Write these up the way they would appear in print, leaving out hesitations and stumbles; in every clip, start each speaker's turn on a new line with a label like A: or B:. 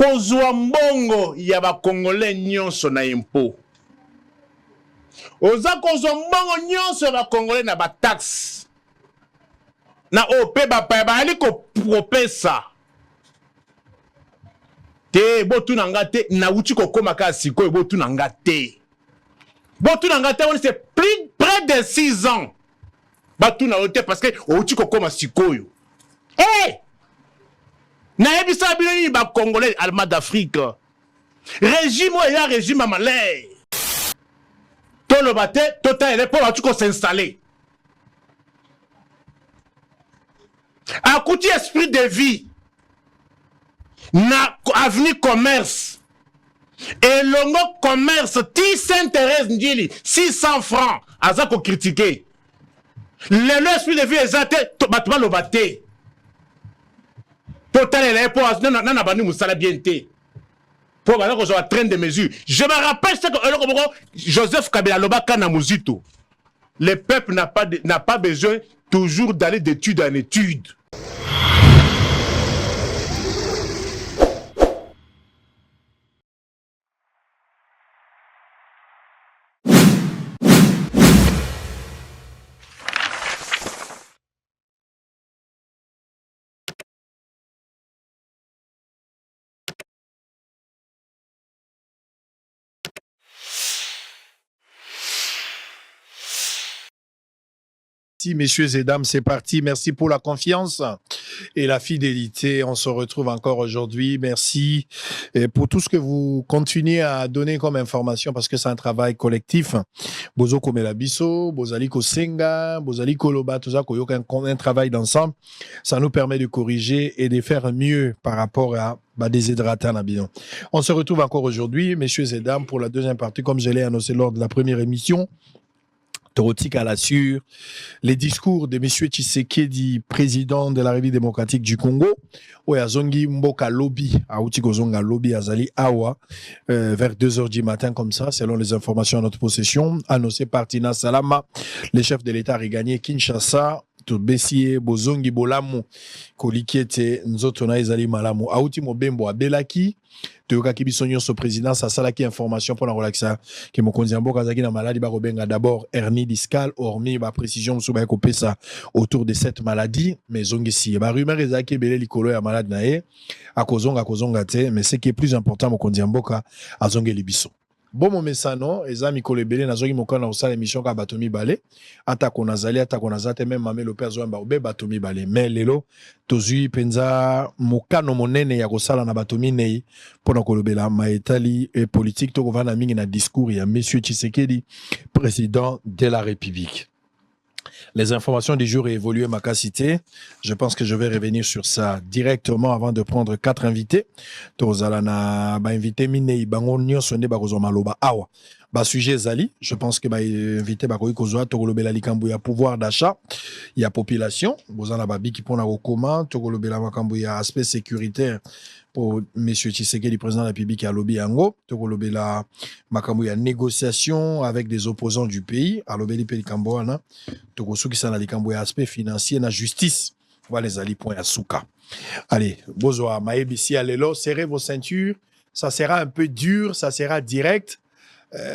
A: kozwa mbongo ya ba Congolais nyonso na impôt. Oza kozwa mbongo nyonso ya ba Congolais na ba taxe. Na ope ba ali ko propesa. Te botu nanga te na uchi kokoma ka siko botu nanga te. Botu nanga te c'est près de 6 ans. Botu na ote parce que uchi kokoma sikoyo. Eh! Na ebisa biloni ba Congolais Allemand d'Afrique. Régime ou ya régime malais. To le bate total ele pour tu ko s'installer. A côté esprit de vie. Na avenue commerce. Et longo commerce ti Sainte-Thérèse Ndjili 600 francs azako critiquer. Le esprit de vie exact to batba lo bate. Total est là pour nana bani musala bien té. Pour bana ko soit train de mesure. Je me rappelle ce que Joseph Kabila loba kana muzito. Le peuple n'a pas besoin toujours d'aller d'étude en étude.
B: Messieurs et dames, c'est parti. Merci pour la confiance et la fidélité. On se retrouve encore aujourd'hui. Merci pour tout ce que vous continuez à donner comme information parce que c'est un travail collectif. Bozo Komelabiso, Bozali Kosenga, Bozali Koloba, tout ça, un travail d'ensemble. Ça nous permet de corriger et de faire mieux par rapport à déshydratants Nabion. On se retrouve encore aujourd'hui, messieurs et dames, pour la deuxième partie, comme je l'ai annoncé lors de la première émission. Torotik à l'assure, les discours de M. Tshisekedi, président de la République démocratique du Congo, où Yazongi Mboka Lobby, à Utikozonga Lobby, Azali Awa, vers 2h du matin, comme ça, selon les informations à notre possession, annoncé par Tina Salama, le chef de l'État regagné Kinshasa, to Bessie, Bozongi Bolamu, Kolikiete, Nzotona Ezali Malamu, Aouti Mobembo Abelaki, Toyoka Kibisonyo, ce président, ça salaki information pour la relaxa, que mon kondiambo Kazaki na maladi barobenga d'abord hernie discale, hormis ma précision souba kopesa autour de cette maladie, mais zongi si, ba rumeur ezaki belé likolo ya malade nae, a kozonga te, mais ce qui est plus important, mon kondiambo ka, a zongi libiso. Bon mon messano, eza mikolo ebele nazoki mokana osala émission ka batomi balé, ata konazali ata konazate même mamé le père Zoamba obe batomi balé, mais lelo tozui penza mokano monene ya kosala na batomi nei pona kolobela maetali et politique to kovana mingi na discours ya monsieur Tshisekedi, président de la République. Les informations du jour évoluent ma cité. Je pense que je vais revenir sur ça directement avant de prendre 4 invités. Tozalana ba invité minei bango nyonso nde bakozwa maloba awa. Ba sujet zali, je pense que ba invité bakoki kozwa tokolobela likambo ya pouvoir d'achat, ya population, bozana babi ki pona kokoma, tokolobela makambo ya aspect sécuritaire pour M. Tshisekedi, président de la République, à lobby yango, tokolobela makambo ya négociation avec des opposants du pays, à lobby pe likambo wana, tokosuki sana likambo ya aspect financier na justice. Voilà les ali point ya souka. Allez, bozoa maebisi alelo, serrez vos ceintures, ça sera un peu dur, ça sera direct.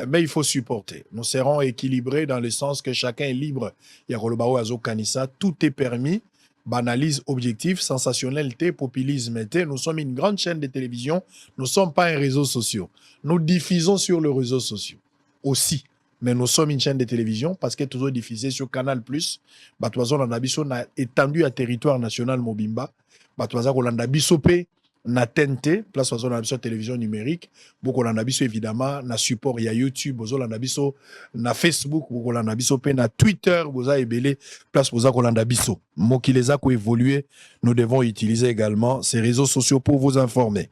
B: Mais il faut supporter. Nous serons équilibrés dans le sens que chacun est libre. Yakolobao Azo Kanissa, tout est permis. Banalise objectif, sensationnalité, populisme. Nous sommes une grande chaîne de télévision. Nous ne sommes pas un réseau social. Nous diffusons sur les réseaux sociaux aussi. Mais nous sommes une chaîne de télévision parce que toujours diffusé sur Canal+. Batouazon Landabiso n'a étendu à territoire national Mobimba. Batouazon Landabiso P. Na TNT, place ozo na biso télévision numérique, boko la biso évidemment na support ya YouTube, ozo la biso na Facebook, boko la biso pe na Twitter, boza ebele, place boza ko la biso. Moki les a ko évoluer, nous devons utiliser également ces réseaux sociaux pour vous informer.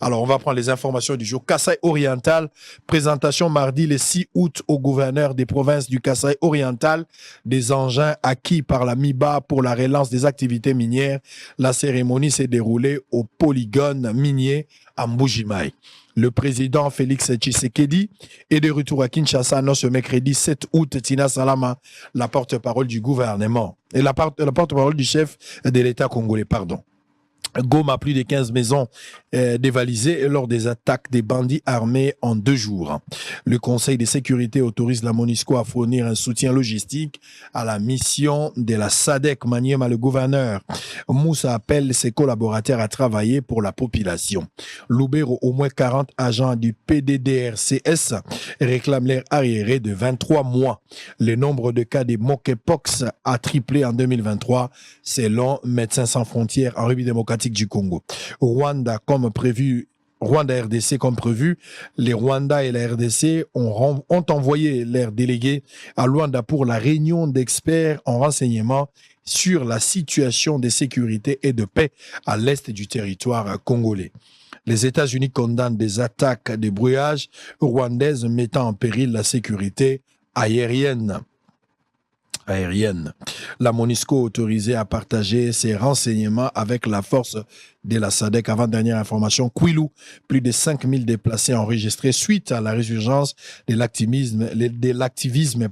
B: Alors on va prendre les informations du jour. Kasaï Oriental, présentation mardi le 6 août au gouverneur des provinces du Kasaï Oriental des engins acquis par la MIBA pour la relance des activités minières. La cérémonie s'est déroulée au polygone minier à Mbujimaï. Le président Félix Tshisekedi est de retour à Kinshasa ce mercredi 7 août. Tina Salama, la porte-parole du gouvernement et la porte-parole du chef de l'État congolais, pardon. Goma, plus de 15 maisons dévalisées lors des attaques des bandits armés en 2 jours. Le Conseil de sécurité autorise la MONUSCO à fournir un soutien logistique à la mission de la SADC. Maniema, le gouverneur Moussa appelle ses collaborateurs à travailler pour la population. Loubero, au moins 40 agents du PDDRCS réclament l'air arriéré de 23 mois. Le nombre de cas de monkeypox a triplé en 2023 selon Médecins sans frontières en République démocratique du Congo. Rwanda RDC comme prévu, les Rwanda et la RDC ont envoyé leurs délégués à Luanda pour la réunion d'experts en renseignement sur la situation de sécurité et de paix à l'est du territoire congolais. Les États-Unis condamnent des attaques de brouillage rwandaises mettant en péril la sécurité aérienne. La MONUSCO autorisée à partager ses renseignements avec la force de la SADC. Avant-dernière information, Kwilu, plus de 5000 déplacés enregistrés suite à la résurgence de l'activisme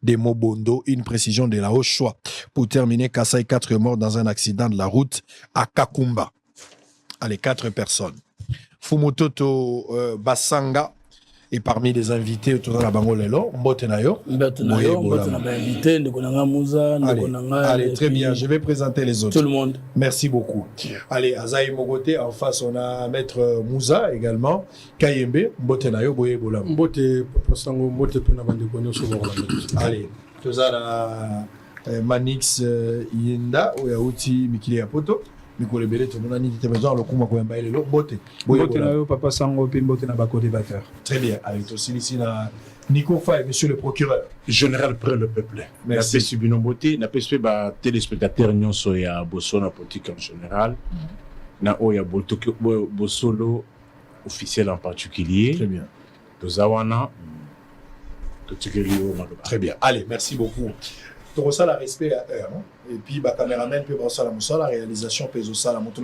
B: des Mobondo. Une précision de la Haute-Choix. Pour terminer, Kassai, 4 morts dans un accident de la route à Kakumba. Allez, 4 personnes. Fumototo Basanga. Et parmi les invités autour de la Bangolelo, Mbotenayo. Allez, très bien. Je vais présenter les autres.
C: Tout le monde.
B: Merci beaucoup. Allez, Azaï Mogote, en face, on a Maître Mouza également. Kayembe, Mbotenayo, Boye Bolam. Allez, tout ça, la Manix Yenda, Oyauti Mikili Apoto. Mikole Bele, tout le monde a dit que tu as le coup de bailler le bote.
C: Papa Sango, Pimbote na bako débatteur.
B: Très bien. Allez, aussi ici, Nico Faye, monsieur le procureur.
A: Général près le peuple.
B: Merci.
A: N'a pas subi n'a pas subi téléspectateurs nyonso ya Botswana politique en général. Na oya Bosolo officiel en particulier.
B: Très bien.
A: Tozawana.
B: Très bien. Allez, merci beaucoup. Tu ressens le respect à eux. Et puis, le caméraman peut voir la réalisation peut voir la moto.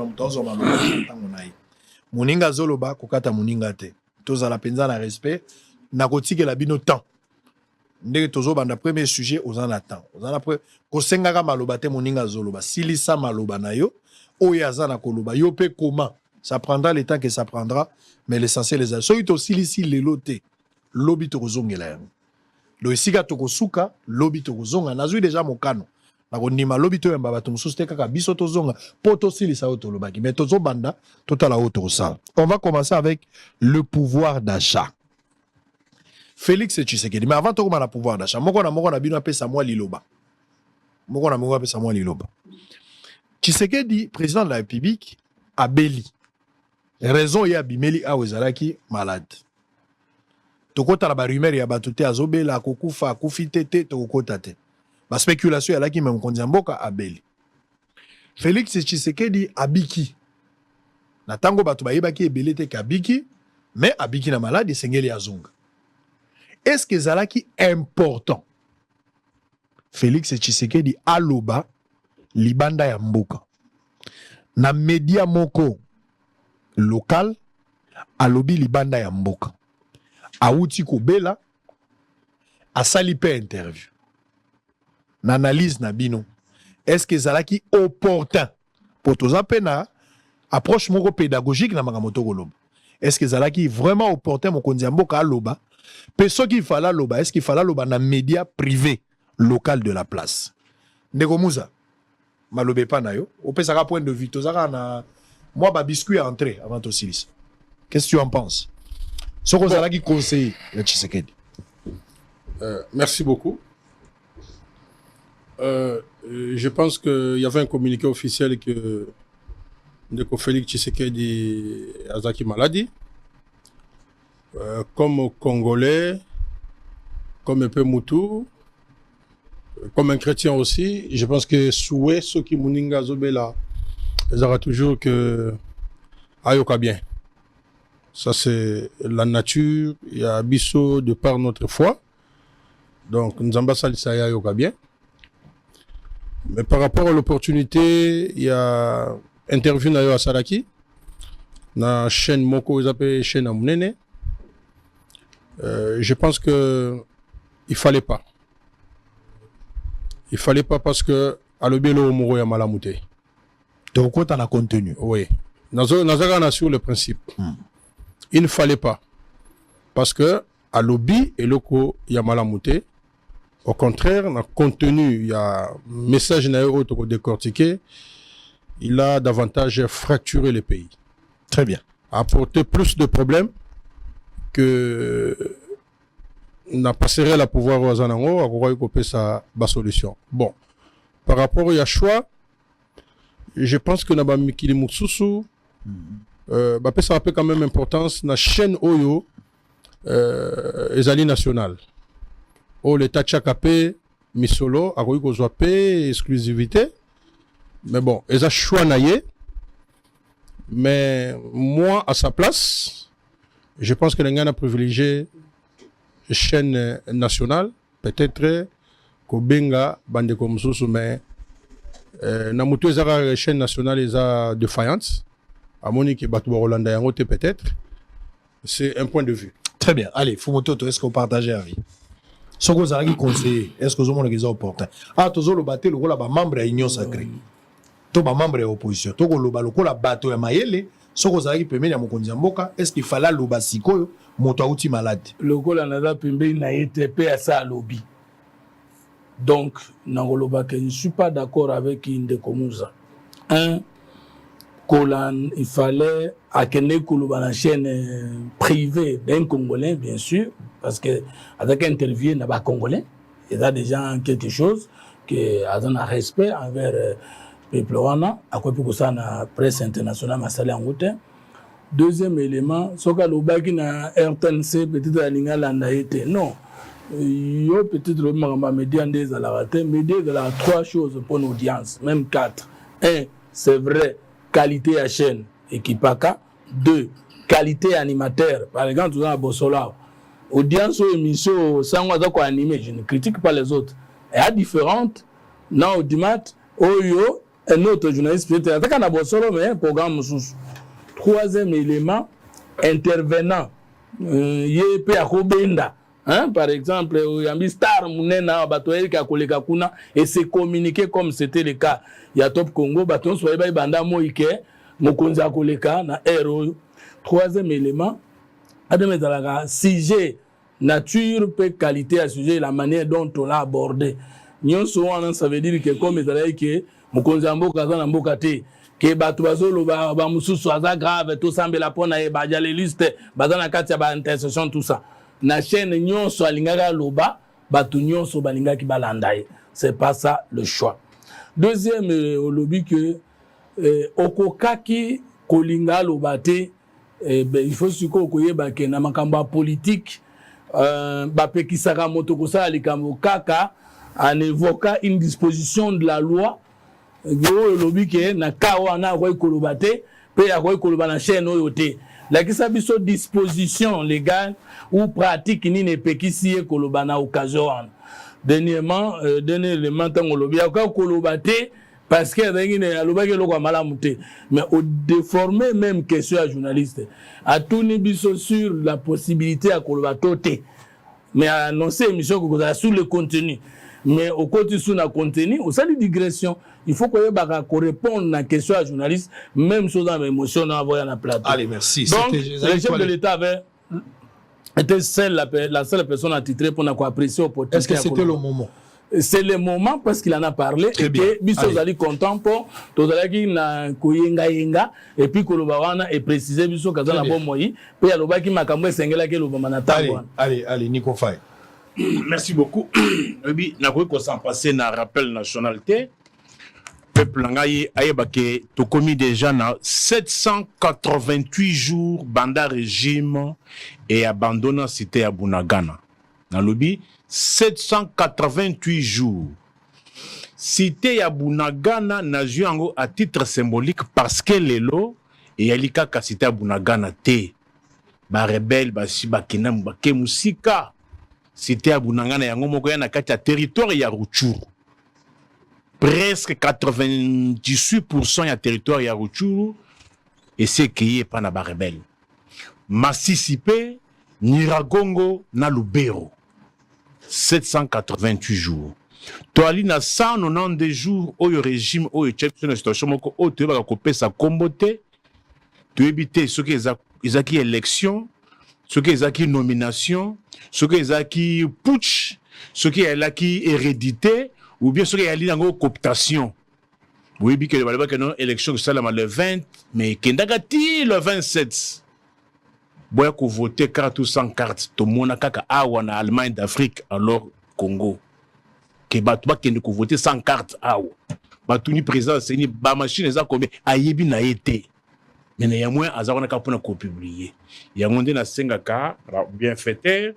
B: Moninga Zoloba, Kokata Moninga te. Tous à la penza na respect. Nakotike la bino temps. Ndenge tozo banda premier sujet aux en attend. Aux en après, Kosenga maloba te Moninga Zoloba. Silisa maloba na yo. Oyaza na koloba. Yo pe comment. Ça prendra le temps que ça prendra. Mais l'essentiel est ça. So ito silisi lelote. Lobi to kozongela. Lo esika tokosuka lobi tokozonga nazwi déjà mokano nakondima lobi to yamba bato mosusu te kaka biso tozonga po tosilisa oyo tolobaki mais tozobanda totala oyo tokosala. On va commencer avec le pouvoir d'achat. Félix Tshisekedi, mais avant tokoma na pouvoir d'achat moko na bino apesa mwa liloba Tshisekedi, président de la République, abeli raison ya bimeli awo ezalaki malade. Tokota la rumeur ya batute azobela akokufa akufi tete tokota te. Ba spéculation ya laki même konzi mboka abeli. Félix Tshisekedi abiki. Na tango batu bayebaki ebele te kabiki, mais abiki na malade sengeli azonga. Est-ce que zalaki important? Félix Tshisekedi aloba libanda ya mboka. Na media moko local alobi libanda ya mboka. Aouti Kobela asali pe interview. N'analyse na bino. Est-ce que zalaki opportun pour toza pena approche moko pédagogique na makamoto koloba. Est-ce que zalaki vraiment opportun mokonzi mboka aloba? Pe so ki fala loba, est-ce qu'il fala loba na média privé local de la place? Ndeko Mouza malobe pa na yo, opesaka point de vue tozaka na moi ba biscuit à entrer avant to silis. Qu'est-ce que tu en penses?
C: Merci beaucoup. Je pense qu'il y avait un communiqué officiel que Ndeko Félix Tshisekedi Azaki Maladi. Comme Congolais, comme un peu Moutou, comme un chrétien aussi, je pense que Soué, ceux qui Mouninga Zobela, ils auront toujours que Ayoka bien. Ça, c'est la nature. Il y a Bisso de par notre foi. Donc, nous ambassades ça yoka bien. Mais par rapport à l'opportunité, il y a interview à Saraki. Na chaîne Moko, ils appellent chaîne Amunene. Je pense que il fallait pas. Il fallait pas parce que à l'obélo Moro ya malamute.
B: Donc, quand on a contenu.
C: Oui. Dans sur le principe. Il ne fallait pas. Parce que, à lobby, et loko, il y a malamouté. Au contraire, dans le contenu, il y a un message décortiqué. Il a davantage fracturé le pays.
B: Très bien.
C: Apporter plus de problèmes que n'a pas serré la pouvoir aux anango, à quoi couper sa solution. Bon. Par rapport au choix, je pense que Naba Mikili Mutsusu, ça a quand même importance dans la chaîne Oyo, Ezali national. L'État Tchakapé, Misolo, a quoi qu'on exclusivité. Mais bon, ils ont choix naïe. Mais moi, à sa place, je pense que les gens ont privilégié la chaîne nationale. Peut-être que Benga, Bande comme ça, mais Namutu, la chaîne nationale est défaillante. À mon avis, Hollanda peut-être. C'est un point de vue.
B: Très bien. Allez, Fumoto, est-ce que vous partagez la vie? Ce que vous avez conseillé, est-ce que vous avez des opportunités? Ah, tous les bâtés, le membre de l'Union sacrée. Tous les membres de l'opposition. Tous les bateaux de Mayele, ce que vous avez permis à Mokondiamboka, est-ce qu'il fallait le basiko, Motauti malade?
D: Le Golanada Pimbe n'a été payé à ça à lobby. Donc, je ne suis pas d'accord avec Inde Komouza. Il fallait acquérir la chaîne privée d'un Congolais, bien sûr, parce que avec interview, il n'y a pas de Congolais. Il y a déjà quelque chose qui a un respect envers le peuple rwandais, à quoi que ça la presse internationale m'a salé en route. Deuxième élément, ce que le bac na RTNC peut-être à l'Ingala n'a été non. Yo peut-être le média des à la raté, média de la trois choses pour l'audience, même quatre. Un, c'est vrai, qualité à chaîne, équipaka. Deux, qualité animateur. Par exemple, tu as Bossola. Audience ou émission, sans moi d'accord animé, je ne critique pas les autres. Elle est différente. Non, Audimat, Oyo, un autre journaliste peut-être. Attaque à Bossola, mais un programme sous. Troisième élément, intervenant. Yé pe akobenda. Hein, par exemple, il y a un star Mounena, Batoel Kakoleka Kuna, et c'est communiqué comme c'était le cas. Il y a Top Congo, Baton Soyeba Banda Moïke, Mokonza Koleka, na héros. Troisième élément, Ademezalaga, sujet, nature, peut qualité à sujet, la manière dont on l'a abordé. Nyon souvent, ça veut dire que comme il que Mokonza Mboka, Mboka te, que Batouazo, Bamusu, Aza grave, tout ça, la pona, Bajaléliste, Bazana Katia, intercession, tout ça. Na chaîne nyonso alingaka loba batu nyonso balingaki balandaye, c'est pas ça le choix. Deuxième lobby que okokaki kolinga lobate il faut siko koyeba ke na makamba politique bapekisaka moto kosala likambo kaka en évoquant une disposition de la loi go lobby ke na kawa na ko kolobate pe ya ko koloba na chaîne oyote. La biso disposition légale ou pratique ni ne pekisi e kolobana occasion. Dernièrement, dernier élément tant lobby encore kolobate parce que rengi ne alobaki loko malamute. Mais au déformer même question à journaliste. A tout ni biso sur la possibilité à kolobatote. Mais à annoncer émission que sur le contenu. Mais au côté sur le contenu, au salut digression, il faut qu'on réponde à la question à journaliste, même chose dans l'émotion, on envoie la plateau.
B: Allez, merci.
D: Donc, le chef de l'État avait été la seule personne attitrée pour apprécier au potentiel.
B: Est-ce que c'était le moment?
D: C'est le moment parce qu'il en a parlé.
B: Très
D: et
B: bien.
D: que Bisso Zali content pour Tozalaki na Koyenga et puis Kolobawana et préciser Bisso Kazana bon moyi. Puis Alobaki Makamwe Sengela ke Lobamanata.
B: Allez, Nico Faye.
A: Merci beaucoup. Oui, na ko s'en passer na rappel nationalité. Peuple ngai ayebake to commis déjà na 788 jours banda régime et abandonna cité à Bunagana. Na lobby 788 jours. Cité à Bunagana na juango à titre symbolique parce que lelo et alika ka cité à Bunagana te ba rebelle ba sibakina mbake musika. Cité à Bunagana yango moko na kati ya territoire ya Rutshuru. Presque 98% ya territoire ya Rutshuru et c'est qui est pas na ba rebelle. Massisipe, Nyiragongo na Lubero. 788 jours. toali na 192 jours oyo régime oyo tya biso na situation moko oyo toyebaka kopesa kombo te toyebi te soki ezalaki élection soki ezalaki nomination soki ezalaki putsch soki ezalaki hérédité ou bien soki ezali nango cooptation boyebi ke balobaki no élection kosalama le 20 mais ekendaka ti le 27 boya kovote carte ou sans carte tomona kaka awa na Allemagne d'Afrique alors Congo ke bato bakende kovote sans carte awa batuni président seni ba machine eza combien ayebi na été mais ya moins aza wana ka pona ko publier ya ngonde na sengaka bien fêter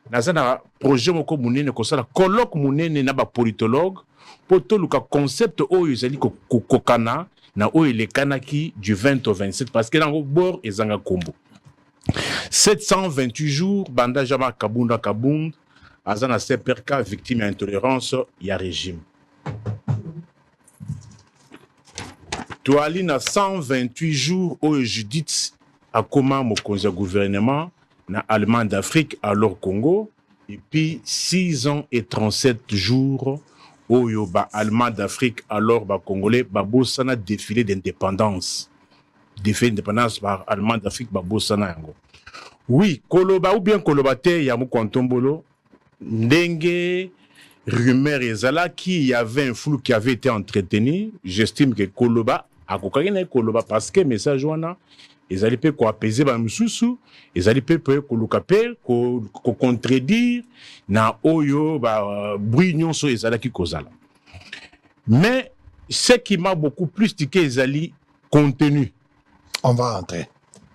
A: naza na projet moko munene ko sala colloque munene na ba politologue poto luka concept oyo ezali kokokana na oyo elekanaki du 20 au 27 parce que nango bord ezanga kombo 728 jours banda jama kabunda kabund azana seperka victime ya intolérance ya régime toali na 128 jours oyo Judith akoma mokonzi ya gouvernement na Allemagne d'Afrique alors Congo et puis 6 ans et 37 jours oyo ba Allemand d'Afrique alors ba Congolais ba bosana défilé d'indépendance par Allemand d'Afrique ba bosana yango oui koloba ou bien koloba te ya mukontombolo ndenge rumeur ezalaki il y avait un flou qui avait été entretenu j'estime que koloba akokaki na koloba parce que message wana ezali pe ko apaiser ba mususu ezali pe ko luka pe ko contredire na oyo ba bruit nyonso ezalaki kozala mais ce qui m'a beaucoup plus tiqué ezali contenu.
B: On va rentrer.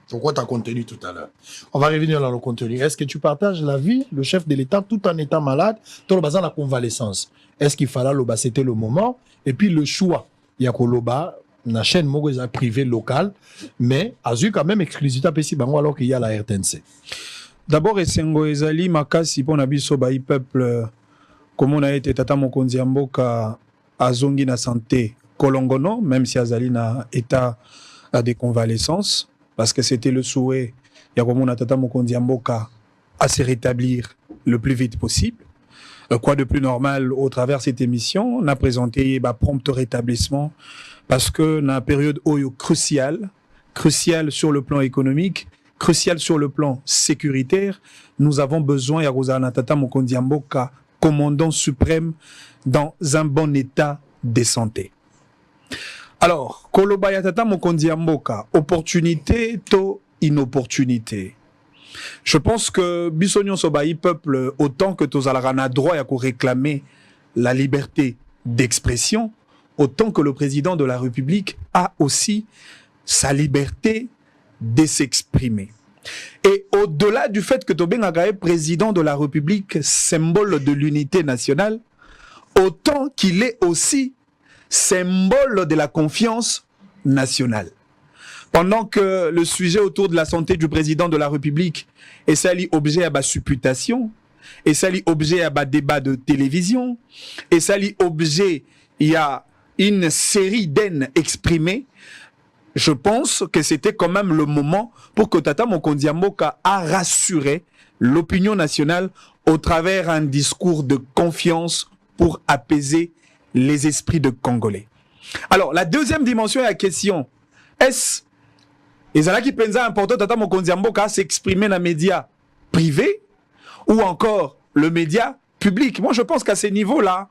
B: Pourquoi tu as contenu tout à l'heure? On va revenir dans le contenu. Est-ce que tu partages la vie, le chef de l'État, tout en étant malade, dans le bassin de la convalescence? Est-ce qu'il fallait l'oba, c'était le moment? Et puis le choix. Il y a l'oba, la chaîne Mogoza privée locale, mais a eu quand même exclusivité à Bango alors qu'il y a la RTNC.
E: D'abord, Essengo Ezali, Makasi, pour Nabiso, Baï peuple, comme on a été Tata Mokonzi Mboka, Azongi na santé, Kolongono, même si Azali na état de convalescence, parce que c'était le souhait, Yakomona Tata Mokonzi Mboka, à se rétablir le plus vite possible. Quoi de plus normal au travers de cette émission, on a présenté prompt rétablissement, parce que dans une période cruciale sur le plan économique, crucial sur le plan sécuritaire, nous avons besoin, Yarozana Tata Mokonzi Mboka, commandant suprême, dans un bon état de santé. Alors, Kolobaya Tata Mokonzi Mboka, opportunité to inopportunité. Je pense que Bissonyon Sobaï peuple, autant que Tozalarana droit à réclamer la liberté d'expression, autant que le président de la République a aussi sa liberté de s'exprimer. Et au-delà du fait que Tobé Nagaye, président de la République, symbole de l'unité nationale, autant qu'il est aussi symbole de la confiance nationale. Pendant que le sujet autour de la santé du président de la République est sali objet à supputation, est sali objet à débat de télévision, est sali objet, il y a une série d'haines exprimées, je pense que c'était quand même le moment pour que Tata Mokonzi Mboka a rassuré l'opinion nationale au travers un discours de confiance pour apaiser les esprits de Congolais. Alors, la deuxième dimension est la question, est-ce qui pense important Tata Mokonzi Mboka s'exprimer dans les médias privés ou encore le média public? Moi, je pense qu'à ces niveaux-là,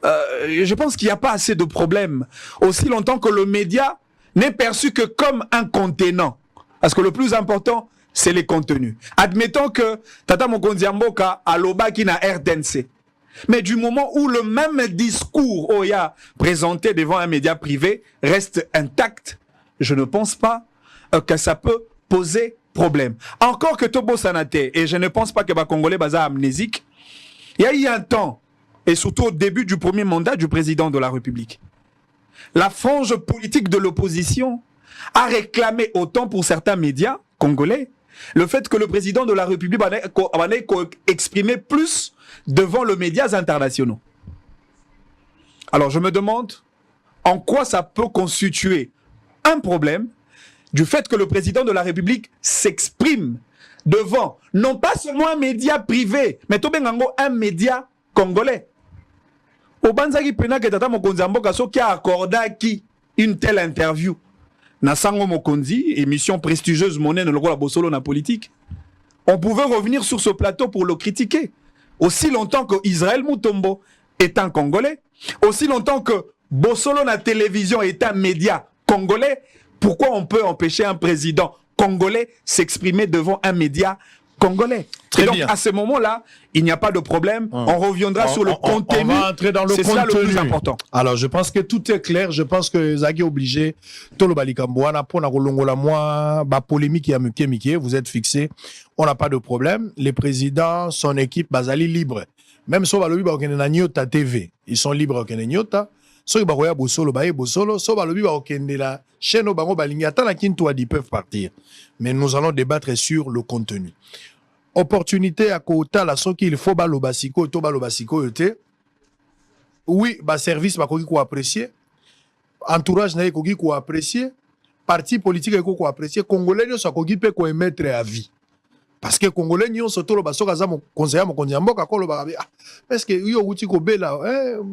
E: je pense qu'il n'y a pas assez de problèmes. Aussi longtemps que le média n'est perçu que comme un contenant. Parce que le plus important, c'est les contenus. Admettons que Tata Mokonzi Mboka a l'oba qui n'a RTNC. Mais du moment où le même discours Oya présenté devant un média privé reste intact, je ne pense pas que ça peut poser problème. Encore que Tobo Sanate, et je ne pense pas que les Congolais sont amnésiques, il y a eu un temps, et surtout au début du premier mandat du président de la République, la frange politique de l'opposition a réclamé autant pour certains médias congolais le fait que le président de la République va exprimer plus devant les médias internationaux. Alors je me demande en quoi ça peut constituer un problème du fait que le président de la République s'exprime devant non pas seulement un média privé, mais tout bien un média congolais. obanzaki pena ke tata mokonzi ya mboka soki accordaki une telle interview na sango mokonzi, émission prestigieuse monnaie lokola bosolo na politique, on pouvait revenir sur ce plateau pour le critiquer. Aussi longtemps que Israël Mutombo est un Congolais, aussi longtemps que Bosolo na télévision est un média congolais, pourquoi on peut empêcher un président congolais s'exprimer devant un média congolais?
B: Très
E: Et donc
B: bien.
E: à ce moment-là, il n'y a pas de problème. On reviendra sur le contenu.
B: On va entrer dans le
E: C'est
B: contenu.
E: ça le plus important.
B: Alors, je pense que tout est clair. Je pense que Zaki est obligé. Tolo Balikamboana, pour la moi, ba polémique ya mike, vous êtes fixé. On n'a pas de problème. Les présidents, son équipe, bazali libre. Même si on va le dire, na Nyota TV, ils sont libres au Nyota. So ils baroya bosolo, baye bosolo. So ba le dire, la chaîne au bango balingi. Attends la kintoa, ils peuvent partir. Mais nous allons débattre sur le contenu. Opportunité à côté la soki il faut balo basiko to balo basiko yote. Oui, ba service ba koki ko apprécier. Entourage na koki ko apprécier. Parti politique ko apprécier. Congolais nyo sa koki pe ko émettre à vie. Parce que Congolais nyo soto lo basoka za mo conseiller mo konzi mboka ko lo ba ah parce que yo uti ko bela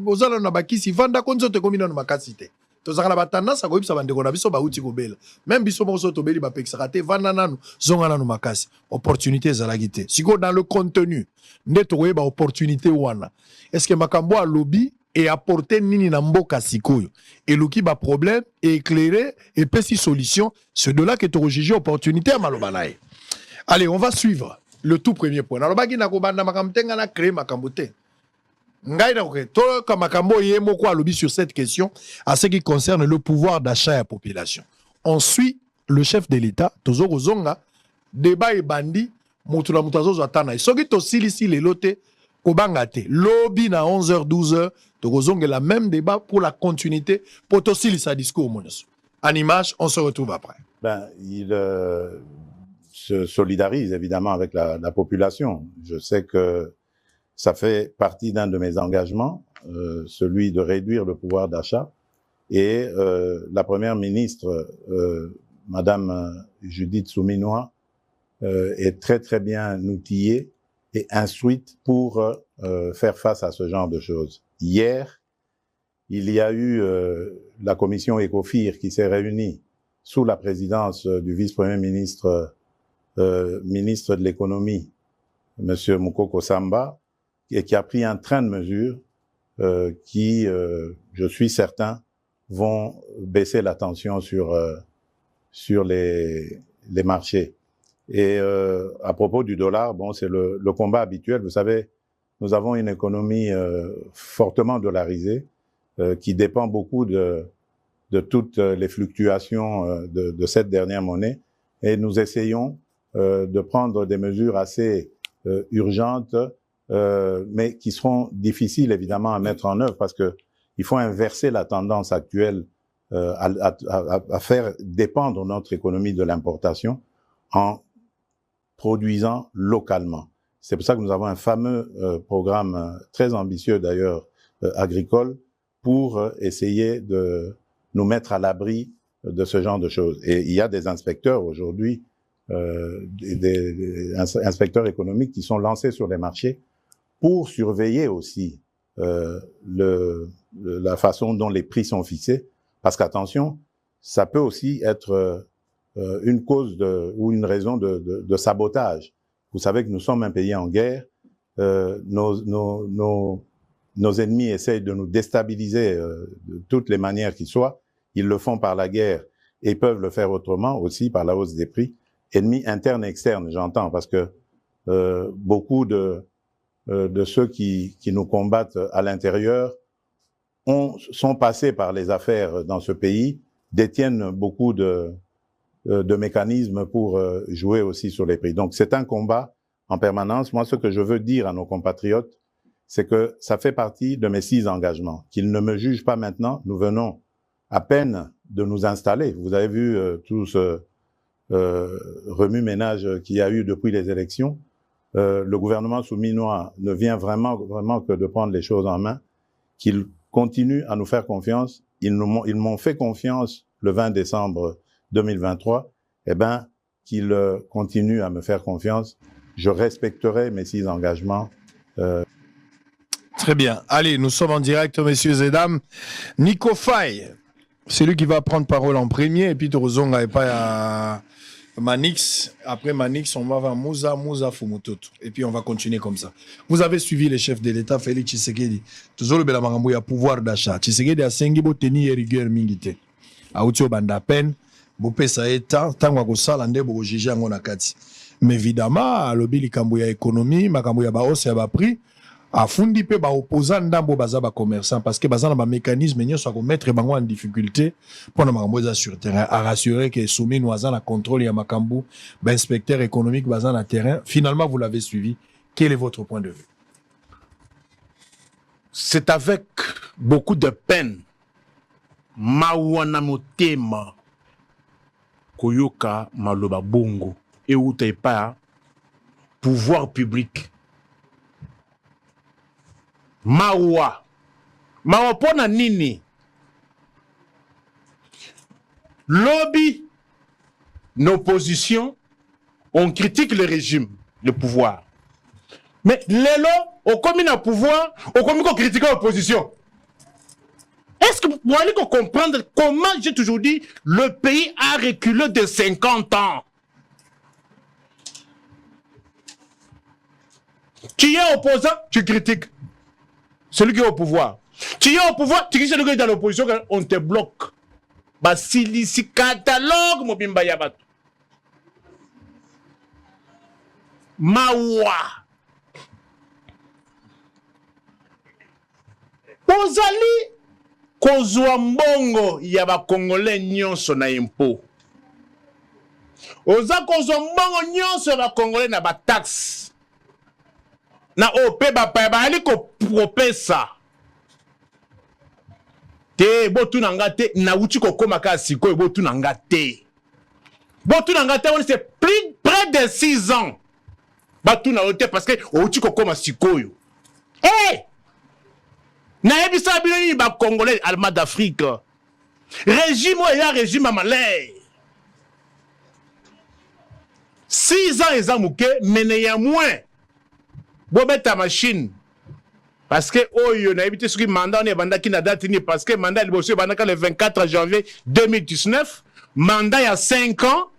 B: ozala na bakisi vanda konzo te komina na makasite. Tozaka na batandasa ko ibisa bandeko na biso ba uti ko bela. Même biso mo so to beli ba pekisa te vanda nanu zonga nanu makasi. Opportunité za la guité. Siko dans le contenu ndeto ko ba opportunité wana. Est-ce que makambo a lobby et apporter nini na mboka sikoyo et luki ba problème et éclairer et pesi solution, c'est de là que tu juger opportunité à malobanaye. Allez, on va suivre le tout premier point. Alors baki na ko banda makambo tenga na créer makambo te. Ngai na ko to ka makambo yemo ko lobby sur cette question à ce qui concerne le pouvoir d'achat à la population. On suit le chef de l'État tozoko zonga débat et bandi mutu na mutazo atana. Soki to silisi le lote ko banga te. Lobby na 11h 12h tozonga la même débat pour la continuité pour to silisa discours monos. En image, on se retrouve après.
F: Ben, il se solidarise évidemment avec la population. Je sais que ça fait partie d'un de mes engagements, celui de réduire le pouvoir d'achat. Et la première ministre, Madame Judith Souminois, est très très bien outillée et instruite pour faire face à ce genre de choses. Hier, il y a eu la commission ECOFIR qui s'est réunie sous la présidence du vice-premier ministre, ministre de l'économie, Monsieur Mukoko Samba, et qui a pris un train de mesures qui, je suis certain, vont baisser la tension sur les marchés. Et à propos du dollar, bon, c'est le combat habituel. Vous savez, nous avons une économie fortement dollarisée qui dépend beaucoup de toutes les fluctuations de cette dernière monnaie. Et nous essayons de prendre des mesures assez urgentes, mais qui seront difficiles évidemment à mettre en œuvre parce que il faut inverser la tendance actuelle à faire dépendre notre économie de l'importation en produisant localement. C'est pour ça que nous avons un fameux programme très ambitieux d'ailleurs agricole pour essayer de nous mettre à l'abri de ce genre de choses. Et il y a des inspecteurs aujourd'hui, des inspecteurs économiques qui sont lancés sur les marchés pour surveiller aussi la façon dont les prix sont fixés. Parce qu'attention, ça peut aussi être une cause ou une raison de sabotage. Vous savez que nous sommes un pays en guerre. Nos ennemis essayent de nous déstabiliser de toutes les manières qui soient. Ils le font par la guerre et peuvent le faire autrement aussi par la hausse des prix. Ennemis internes et externes, j'entends, parce que beaucoup de ceux qui nous combattent à l'intérieur sont passés par les affaires dans ce pays, détiennent beaucoup de mécanismes pour jouer aussi sur les prix. Donc c'est un combat en permanence. Moi, ce que je veux dire à nos compatriotes, c'est que ça fait partie de mes 6 engagements. Qu'ils ne me jugent pas maintenant. Nous venons à peine de nous installer. Vous avez vu tout ce remue-ménage qu'il y a eu depuis les élections. Le gouvernement souminois ne vient vraiment que de prendre les choses en main, qu'il continue à nous faire confiance. Ils m'ont fait confiance le 20 décembre 2023. Eh ben, qu'ils continuent à me faire confiance. Je respecterai mes 6 engagements.
B: Très bien. Allez, nous sommes en direct, messieurs et dames. Nico Faye, c'est lui qui va prendre parole en premier, et puis Torozonga et pas à Manix. Après Manix, on va vers Mouza Fumutoto. Et puis on va continuer comme ça. Vous avez suivi le chef de l'État, Félix Tshisekedi. Toujours le Belamarambou, il y a pouvoir d'achat. Tshisekedi a sengi bo tenir rigueur mingite. Aouti banda peine, bo pesa eta, tango akosala nde bo juger ngo na kati. Mais évidemment, lobi likambo ya économie, makambo ya ba hausse ya ba prix. Afundi pe ba opposant ndambo baza ba commerçant parce que baza na ba mécanisme nyo so ko mettre bango en difficulté pour na makambo za sur terrain à rassurer que soumis noisa na contrôle ya makambo ba inspecteur économique baza na terrain. Finalement vous l'avez suivi. Quel est votre point de vue?
A: C'est avec beaucoup de peine mawana motema koyoka maloba bongo et outai pas pouvoir public. Mawa pona nini lobby l'opposition on critique le régime le pouvoir mais lelo au commis na pouvoir au commis qu'on critique l'opposition. Est-ce que vous allez comprendre comment j'ai toujours dit le pays a reculé de 50 ans? Tu es opposant, tu critiques celui qui est au pouvoir. Tu es au pouvoir, tu critiques celui qui est dans l'opposition, on te bloque. Basilisi catalogue mobimba yabato. Mawa. Ozali kozwa mbongo ya ba Congolais nyonso na impôt. Oza kozwa mbongo nyonso ya ba Congolais na ba taxe. Na ope ba ali ko propesa. Te botu nanga te na uchi ko koma ka siko botu nanga te. Botu nanga te on c'est près de 6 ans. Batu na ote parce que uchi ko koma sikoyo. Eh! Na ebisa biloni ba Congolais Allemand d'Afrique. Régime ya régime à malais. 6 ans ezamuke mene ya moins. Bobet ta machine. Parce que oyo na ebité ce mandat on est banda qui na date ni parce que mandat il bosse banda le 24 janvier 2019, mandat il y a 5 ans.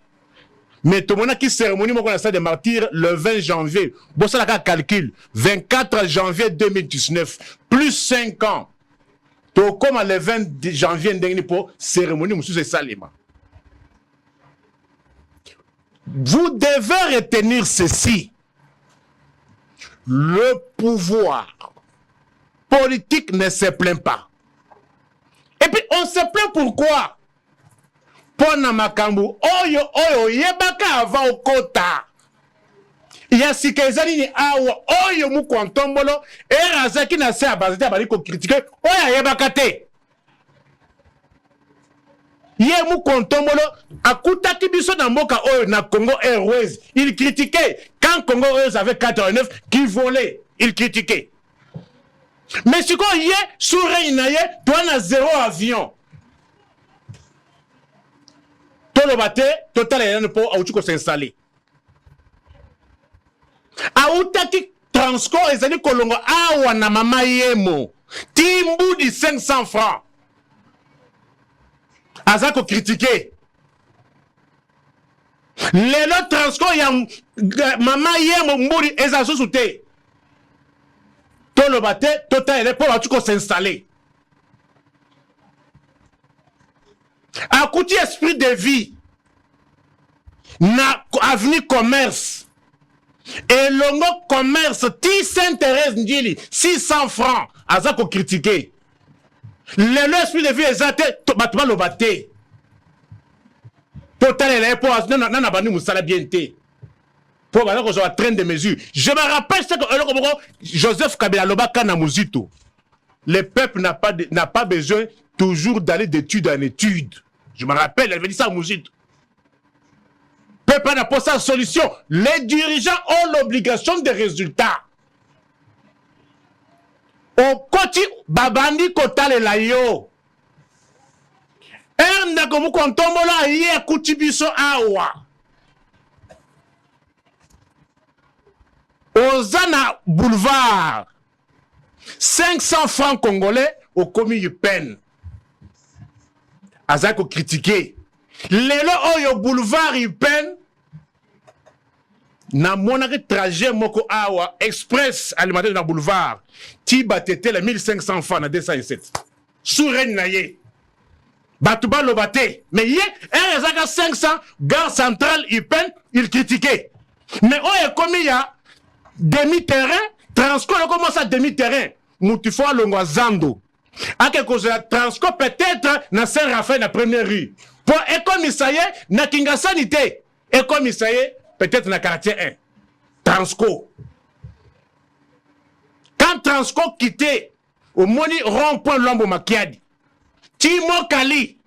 A: Mais tout le monde qui cérémonie mon de martyrs le 20 janvier. Bon ça la calcul 24 janvier 2019 plus 5 ans. To comme le 20 janvier dernier pour cérémonie monsieur c'est salima. Vous devez retenir ceci. Le pouvoir politique ne se plaint pas. Et puis on se plaint pourquoi? Pona makambu oyo yebaka ava okota. Ya sikezali ni awa oyo mu kwantombolo erazaki na se abazati abali ko critiquer oya yebaka te. Ye mu kontombolo akutaki biso na mboka oyo na Congo Airways. Il critiquait quand Congo Airways avait 89 qui volait, il critiquait. Mais si quoi yé sur Reinaye, toi na 0 avion. Tolo bate, total et po autuko s'installer. Autaki Transco ezali kolongo awa na mama yemo. Timbu di 500 francs. Azako critiqué. Lelo Transco ya mama yemo mburi ezaso soute. Tolo bate, total et po autuko s'installer. A coûté esprit de vie na avenue commerce et longo commerce ti Sainte-Thérèse Ndjili 600 francs azako critiquer le esprit de vie exact batuma lo baté total les pour na bani musala bien té pour bana ko train de mesure. Je me rappelle ce que Joseph Kabila lobaka na muzito. Le peuple n'a pas besoin toujours d'aller d'étude en étude. Je me rappelle, elle avait dit ça à Mouzid. Peuple n'a pas sa solution. Les dirigeants ont l'obligation de résultats. Au côté, Babandi Kotale Layo. Ernda comme kontombola yé Koutibiso Awa. Ozana Boulevard. 500 francs congolais au commis peine. Azako critiqué. Lelo oyo boulevard peine. Na monaki trajet moko awa express alimentaire na boulevard. Ti batete les 1500 francs na 207. Sous règne na ye. Batouba lobate. Mais hier, un ezaka 500 gare centrale peine, il critiquait. Mais oyo commis ya demi-terrain, Transco commence à demi-terrain. Moutifo longwa zando. A quelque chose Transco peut-être na Saint-Raphaël na première rue. Pour économiser na Kinga Sanité. Économiser peut-être na quartier 1. Transco. Quand Transco quittait au moni rond-point Lombo Makiadi, Timo Kali,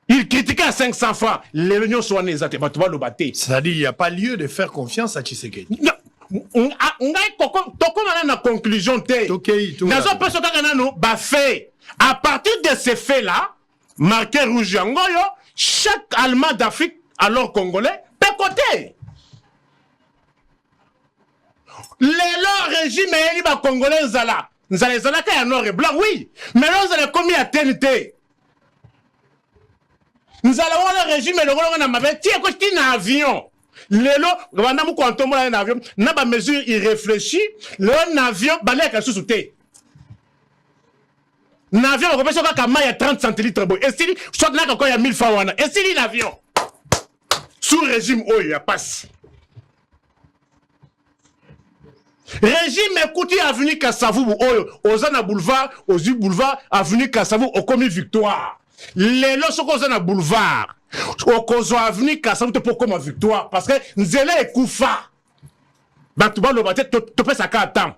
A: il critiquait à 500 francs. Les réunions sont en exact.
B: C'est-à-dire qu'il n'y a pas lieu de faire confiance à Tshisekedi.
A: Non. On a une conclusion. À partir de ces faits-là, marqué rouge Angoyo, chaque Allemand d'Afrique, alors Congolais, peut côté. Le régime est Congolais, Nzala. Nzala est noir et blanc, oui. Mais là, vous avez commis à TNT. Nous allons le régime et le rôle de ma tiens, quoi, qui n'a avion. Lelo, quand on a un avion, n'a pas mesure, il réfléchit, le avion, balai à sous-souté. L'avion, on peut savoir qu'il y a 30 centilitres. Et si, soit là, quand il y a 1000 francs, et si l'avion, sous régime, oh, il passe. Régime écoutez avenue Kassavou, aux Ana Boulevard, aux U Boulevard, avenue Kassavou, au commis Victoire. Les lots sont aux Ana Boulevard, aux avenue Kassavou, pour comme Victoire, parce que Nzele est Koufa. Bah, tu vas le battre, tu peux ça qu'à temps.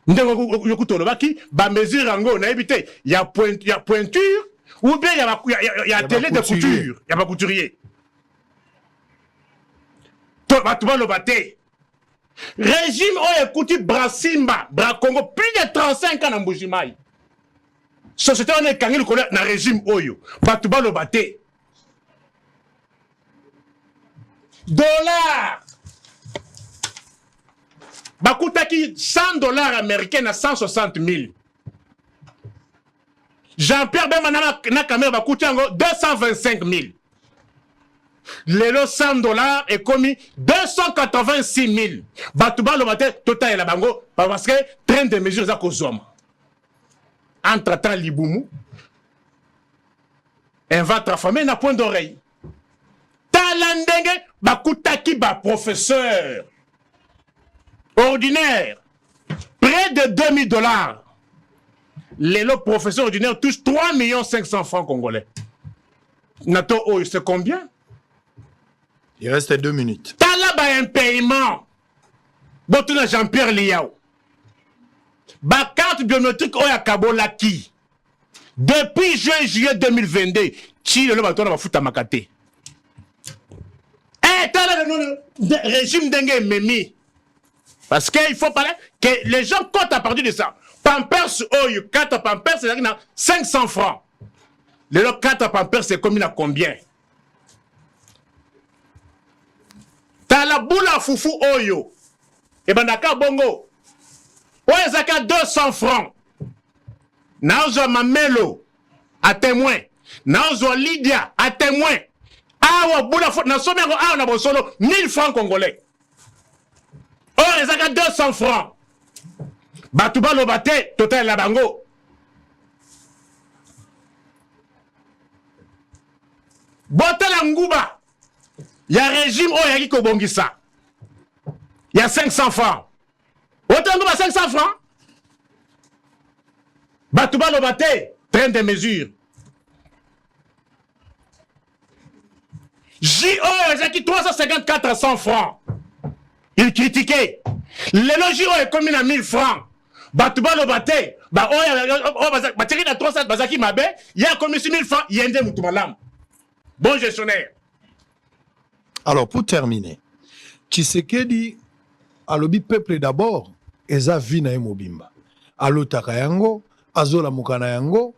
A: Bah, mesure en gros, on a évité. Il y a pointure, ou bien il y a télé de couture. Il y a pas couturier. Tu vas le battre. Régime oyo écoute Brasimba, Bracongo, plus de 35 ans en Mbujimai. Société on est kangil connaît na régime oyo. Batuba lo baté. Dollars. Bakutaki $100 américains à 160 000. Jean-Pierre Bemana na caméra bakutango 225 000. Les $100 est commis 286 000. Batouba le matin, total et la bango, parce que train de mesures à cause d'homme. Entre-temps, Liboumou, un va transformer na point d'oreille. Talandenge, bakutaki ba professeur ordinaire, près de $2000. Les professeurs ordinaires touchent 3 500 francs congolais. Nato, oh, c'est combien?
B: Il reste 2 minutes.
A: T'as un paiement. Bon, tu as Jean-Pierre Liao. Ba carte biométrique oya kabolaki. Depuis juillet 2022, Chi le bateau va foutre à Makate. Eh, t'as le régime dengue memi. Parce qu'il faut parler que les gens comptent à partir de ça. Pampers oyo, 4 Pampers, c'est 500 francs. Les 4 Pampers, c'est combien à combien? T'as la boule à foufou oyo. Et ben d'accord bongo. Ouais, ça 200 francs. Naozo Mamelo à témoin. Naozo Lydia à témoin. Ah, boule à foufou. Na somero ah on a bon solo 1000 francs congolais. Oh, ça 200 francs. Batouba lo bate total la bango. Botela nguba. Il y a un régime où il y a Kobongisa. Il y a 500 francs. Autant de 500 francs. Batouba lo bate, train de mesure. JO, il y a 354 francs. Il critiquait. Le JO est commis à 1000 francs. Batouba lo bate. Bah, oh, il y a 300 bazaki mabe. Il y a commis 1000 francs. Il y a un moutumalam. Bon gestionnaire.
B: Alors, pour terminer, Tshisekedi, alobi peuple d'abord, eza vina mobimba. Alo takayango, azola mukana yango,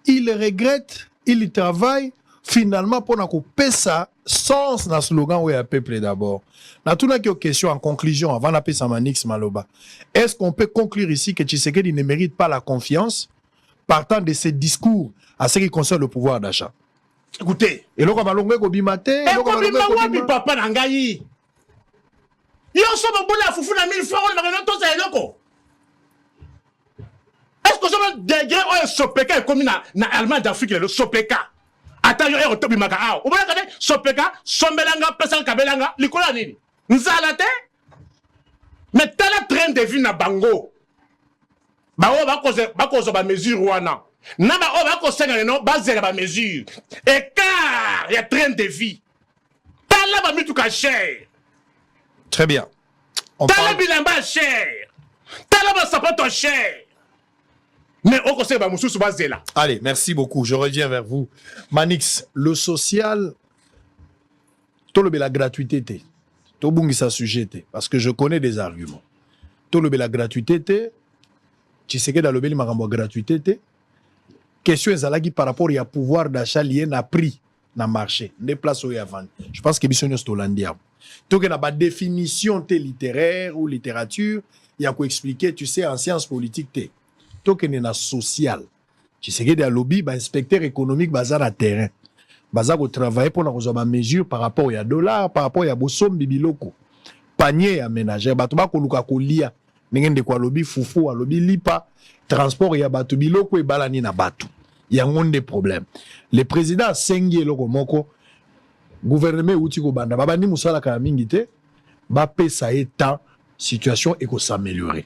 B: il regrette, il travaille finalement pour na pesa sens na slogan où il y a peuple d'abord. Dans toute la question en conclusion, avant d'appeler Samanix Maloba, est-ce qu'on peut conclure ici que Tshisekedi ne mérite pas la confiance partant de ses discours à ce qui concerne le pouvoir d'achat?
A: Écoutez.
B: Et là, on va l'ongler au bimate.
A: Papa Nangayi. Yo soba bola fufu na 1000 francs na reno to za eloko. Est-ce que ça degré o sopeka comme na Allemagne d'Afrique le sopeka. Ata yo to bimaka a. O bona kade sopeka sombelanga pesa kabelanga likola nini? Nzala te. Mais tala train de vie na bango. Ba o ba kozo ba mesure wana. Na ba o ba ko senga no ba zela ba mesure. Écart, il y a train de vie. Tala ba mituka cher.
B: Très bien.
A: Tala bilamba cher. Tala ba sapato cher. Mais au conseil ba mususu ba zela.
B: Allez, merci beaucoup. Je reviens vers vous. Manix, le social, tout le la gratuité, tout le sa sujet, parce que je connais des arguments. Tout le la gratuité, tu sais que dans le bel marambo gratuité, question est par rapport à pouvoir d'achat lié à prix dans le marché, des places où il y a vendre. Je pense que c'est ce Hollandais. Donc, il y a une définition littéraire ou littérature, il y a quoi expliquer, tu sais, en sciences politiques. Donc, il y a social. Tu sais que dans le lobby, inspecteur économique, bazar à terrain. Bazar au travail pour nous avoir mesure par rapport au dollar, par rapport à bosom bibiloko. Panier à ménager, batuba ko luka ko lia. Nengen de quoi lobby foufou, lobby lipa, transport ya batu biloko et balani na batu. Il y a un des problèmes. Le président Sengi Loko Moko, gouvernement Outiko Banda, Babani Moussala Kalamingite, Bapé ça étant situation et que s'améliorer.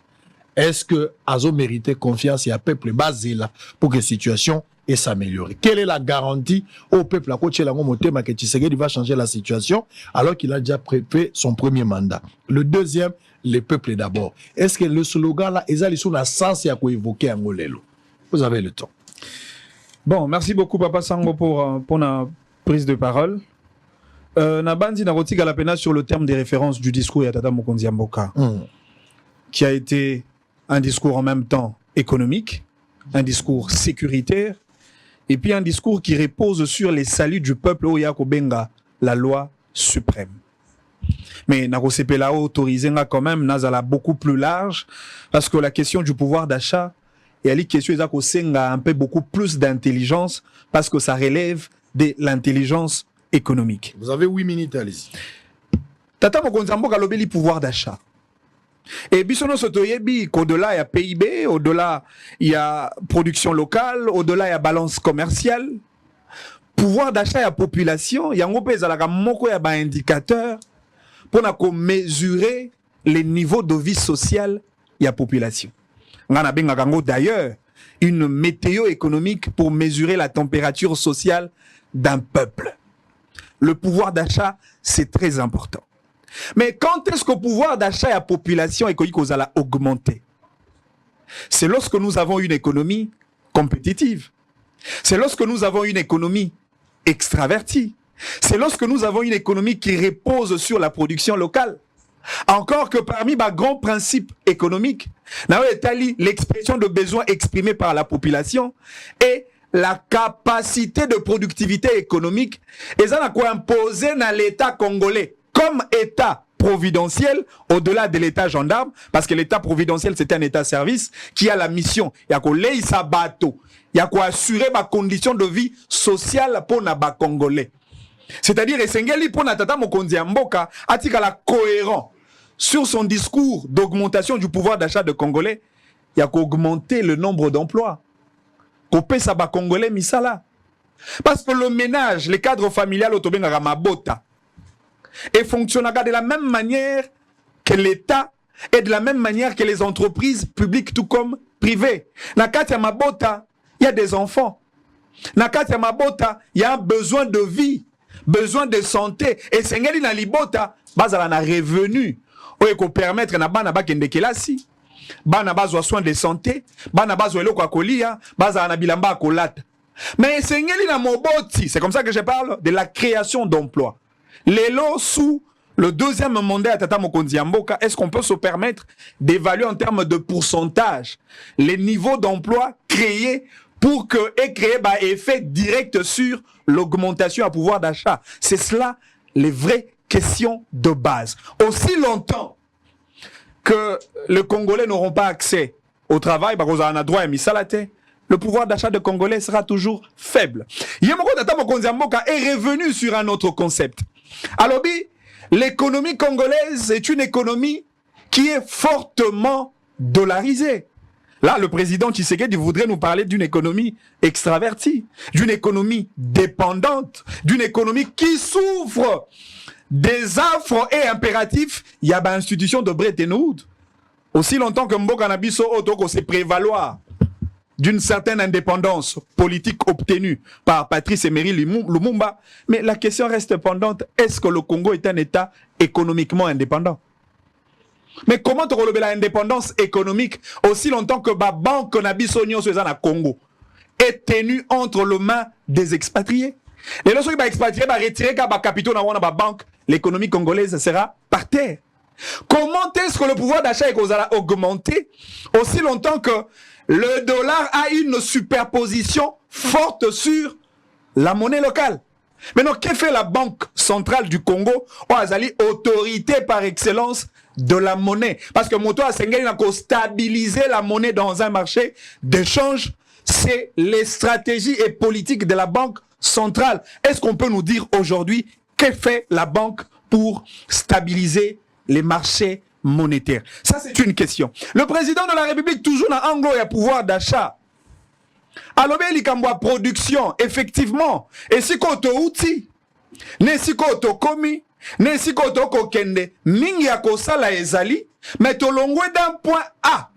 B: Est-ce que Azo méritait confiance et à peuple basé là pour que la situation et s'améliorer? Quelle est la garantie au peuple à côté de la Montema que Tshisekedi va changer la situation alors qu'il a déjà fait son premier mandat? Le deuxième, le peuple d'abord. Est-ce que le slogan là, ils ont le sens à quoi évoquer Angolelo? Vous avez le temps.
E: Bon, merci beaucoup Papa Sango pour la prise de parole. Nabandi Narotika la pena sur le terme des références du discours Yatata Mokonzi Mboka, qui a été un discours en même temps économique, un discours sécuritaire, et puis un discours qui repose sur les saluts du peuple Oyako Benga, la loi suprême. Mais Narosepela autorisé quand même Nazala beaucoup plus large, parce que la question du pouvoir d'achat, et à la question a un peu beaucoup plus d'intelligence parce que ça relève de l'intelligence économique.
B: Vous avez 8 minutes, allez-y.
E: Tata Mokonzi Mboka lobeli pouvoir d'achat. Et bisono sotoyebi qu'au-delà il y a PIB, au-delà il y a production locale, au-delà il y a balance commerciale. Pouvoir d'achat il y a population, il y a un moko ya ba indicateur pour mesurer les niveaux de vie sociale il y a population. D'ailleurs, une météo économique pour mesurer la température sociale d'un peuple. Le pouvoir d'achat, c'est très important. Mais quand est-ce que le pouvoir d'achat et la population économique va augmenter? C'est lorsque nous avons une économie compétitive. C'est lorsque nous avons une économie extravertie. C'est lorsque nous avons une économie qui repose sur la production locale. Encore que parmi les grands principes économiques, l'expression de besoins exprimés par la population et la capacité de productivité économique, et ça n'a quoi imposer dans l'État congolais comme État providentiel au-delà de l'État gendarme, parce que l'État providentiel c'est un État-service qui a la mission, il y a quoi les sabato, il y a quoi assurer ma condition de vie sociale pour les Congolais. C'est-à-dire, Esengeli pour Natata Mokonzi Mboka atikala cohérent sur son discours d'augmentation du pouvoir d'achat de Congolais, il y a qu'augmenter le nombre d'emplois. Kopé Saba Congolais misala. Parce que le ménage, le cadre familial autobenga mabota, et fonctionne de la même manière que l'État et de la même manière que les entreprises publiques tout comme privées. Na Katia Mabota, il y a des enfants. Na Katia Mabota, il y a un besoin de vie. Besoin de santé et sengeli na libota bazala na revenu oye ko permettre na bana bakende kelasi bana bazwa soin de santé bana bazwa eloko akolia bazala na bilamba akolata mais sengeli na moboti. C'est comme ça que je parle de la création d'emplois. Lelo sous le deuxième mandat à Tata Mokonzi Mboka, est-ce qu'on peut se permettre d'évaluer en termes de pourcentage les niveaux d'emploi créés pour que ait créé un effet direct sur l'augmentation à pouvoir d'achat? C'est cela les vraies questions de base. Aussi longtemps que les Congolais n'auront pas accès au travail, le pouvoir d'achat des Congolais sera toujours faible. Yemoko Tata Mokonzi Mboka est revenu sur un autre concept. Alors, l'économie congolaise est une économie qui est fortement dollarisée. Là, le président Tshisekedi voudrait nous parler d'une économie extravertie, d'une économie dépendante, d'une économie qui souffre des affres et impératifs. Il y a une institution de Bretton Woods. Aussi longtemps que Mboka Nabiso Otoko se prévaloir d'une certaine indépendance politique obtenue par Patrice Emery Lumumba, mais la question reste pendante, est-ce que le Congo est un État économiquement indépendant? Mais comment te relever l'indépendance économique aussi longtemps que la banque Nabiso Nyonso na Congo est tenue entre les mains des expatriés? Et lorsque les expatriés vont retirer les capitaux dans la banque, l'économie congolaise sera par terre. Comment est-ce que le pouvoir d'achat est augmenté aussi longtemps que le dollar a une superposition forte sur la monnaie locale? Maintenant, que fait la Banque centrale du Congo? Autorité par excellence de la monnaie. Parce que Moto a stabiliser la monnaie dans un marché d'échange. C'est les stratégies et politiques de la Banque centrale. Est-ce qu'on peut nous dire aujourd'hui que fait la banque pour stabiliser les marchés monétaires? Ça, c'est une question. Le président de la République, toujours dans Anglo, il y a pouvoir d'achat. Alors, il y a production, effectivement. Et si on a outil, ne si on a commis, ne si on a kende, mingi ya kosala ezali, mais to longwe d'un point A.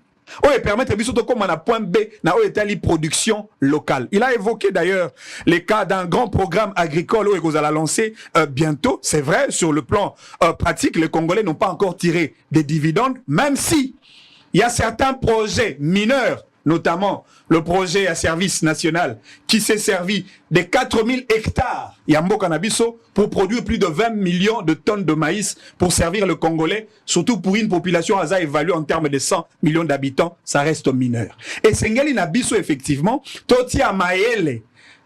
E: Oui, permettre de comme un point B, na Italie production locale. Il a évoqué d'ailleurs les cas d'un grand programme agricole où il a lancé bientôt. C'est vrai, sur le plan pratique, les Congolais n'ont pas encore tiré des dividendes, même si il y a certains projets mineurs, notamment le projet à service national qui s'est servi de 4000 hectares Yambo Canabiso pour produire plus de 20 millions de tonnes de maïs pour servir le Congolais, surtout pour une population ASA évaluée en termes de 100 millions d'habitants, ça reste mineur. Et Sengali Nabiso, effectivement, Toti Amaele,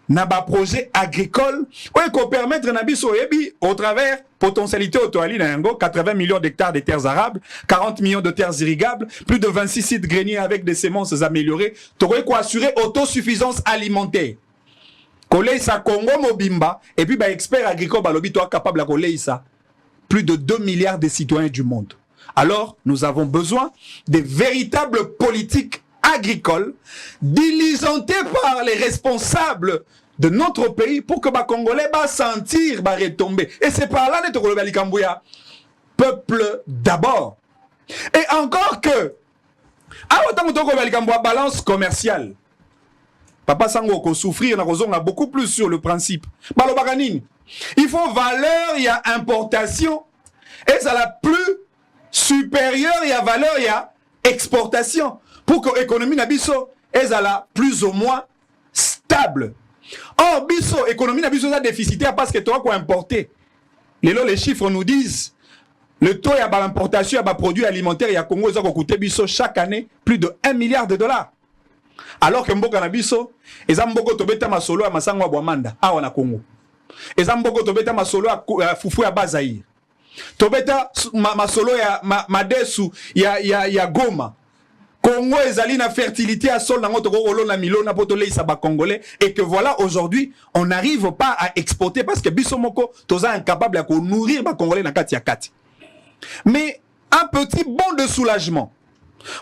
E: Naba projet agricole, où il peut permettre Nabiso Ebi au travers potentialité autoali Nango, 80 millions d'hectares de terres arables, 40 millions de terres irrigables, plus de 26 sites greniers avec des semences améliorées, t'aurais quoi assurer autosuffisance alimentaire. Koleisa Congo Mobimba, et puis expert agricole balobi toi capable à Koleisa plus de 2 milliards de citoyens du monde. Alors, nous avons besoin de véritables politiques agricoles diligentées par les responsables de notre pays pour que les Congolais sentir retomber. Et c'est par là que nous avons peuple d'abord. Et encore que, à autant que nous avons balance commerciale, Papa Sango ko souffrir on a beaucoup plus sur le principe. Il faut valeur, il y a importation et ça la plus supérieure, il y a valeur, il y a exportation pour que l'économie nabiso est la plus ou moins stable. Or biso économie nabiso est déficitaire parce que tu as quoi importer. Les chiffres nous disent le taux de l'importation de produits alimentaires à Congo a coûté biso chaque année plus de 1 milliard de dollars. Alors que Mboka Nabiso, ils ont beaucoup tobeta masolo à Masango à Bwamanda, à wana Congo. Ils ont beaucoup tobeta masolo à Fufu à Bazaïr. Tobeta masolo à Madesu, ya Goma. Congo ezali na fertilité à sol nango toko olo na milona potole isaba congolais et que voilà aujourd'hui on n'arrive pas à exporter parce que biso moko toza incapable à nourrir ba congolais na kati ya kati. Mais un petit bond de soulagement.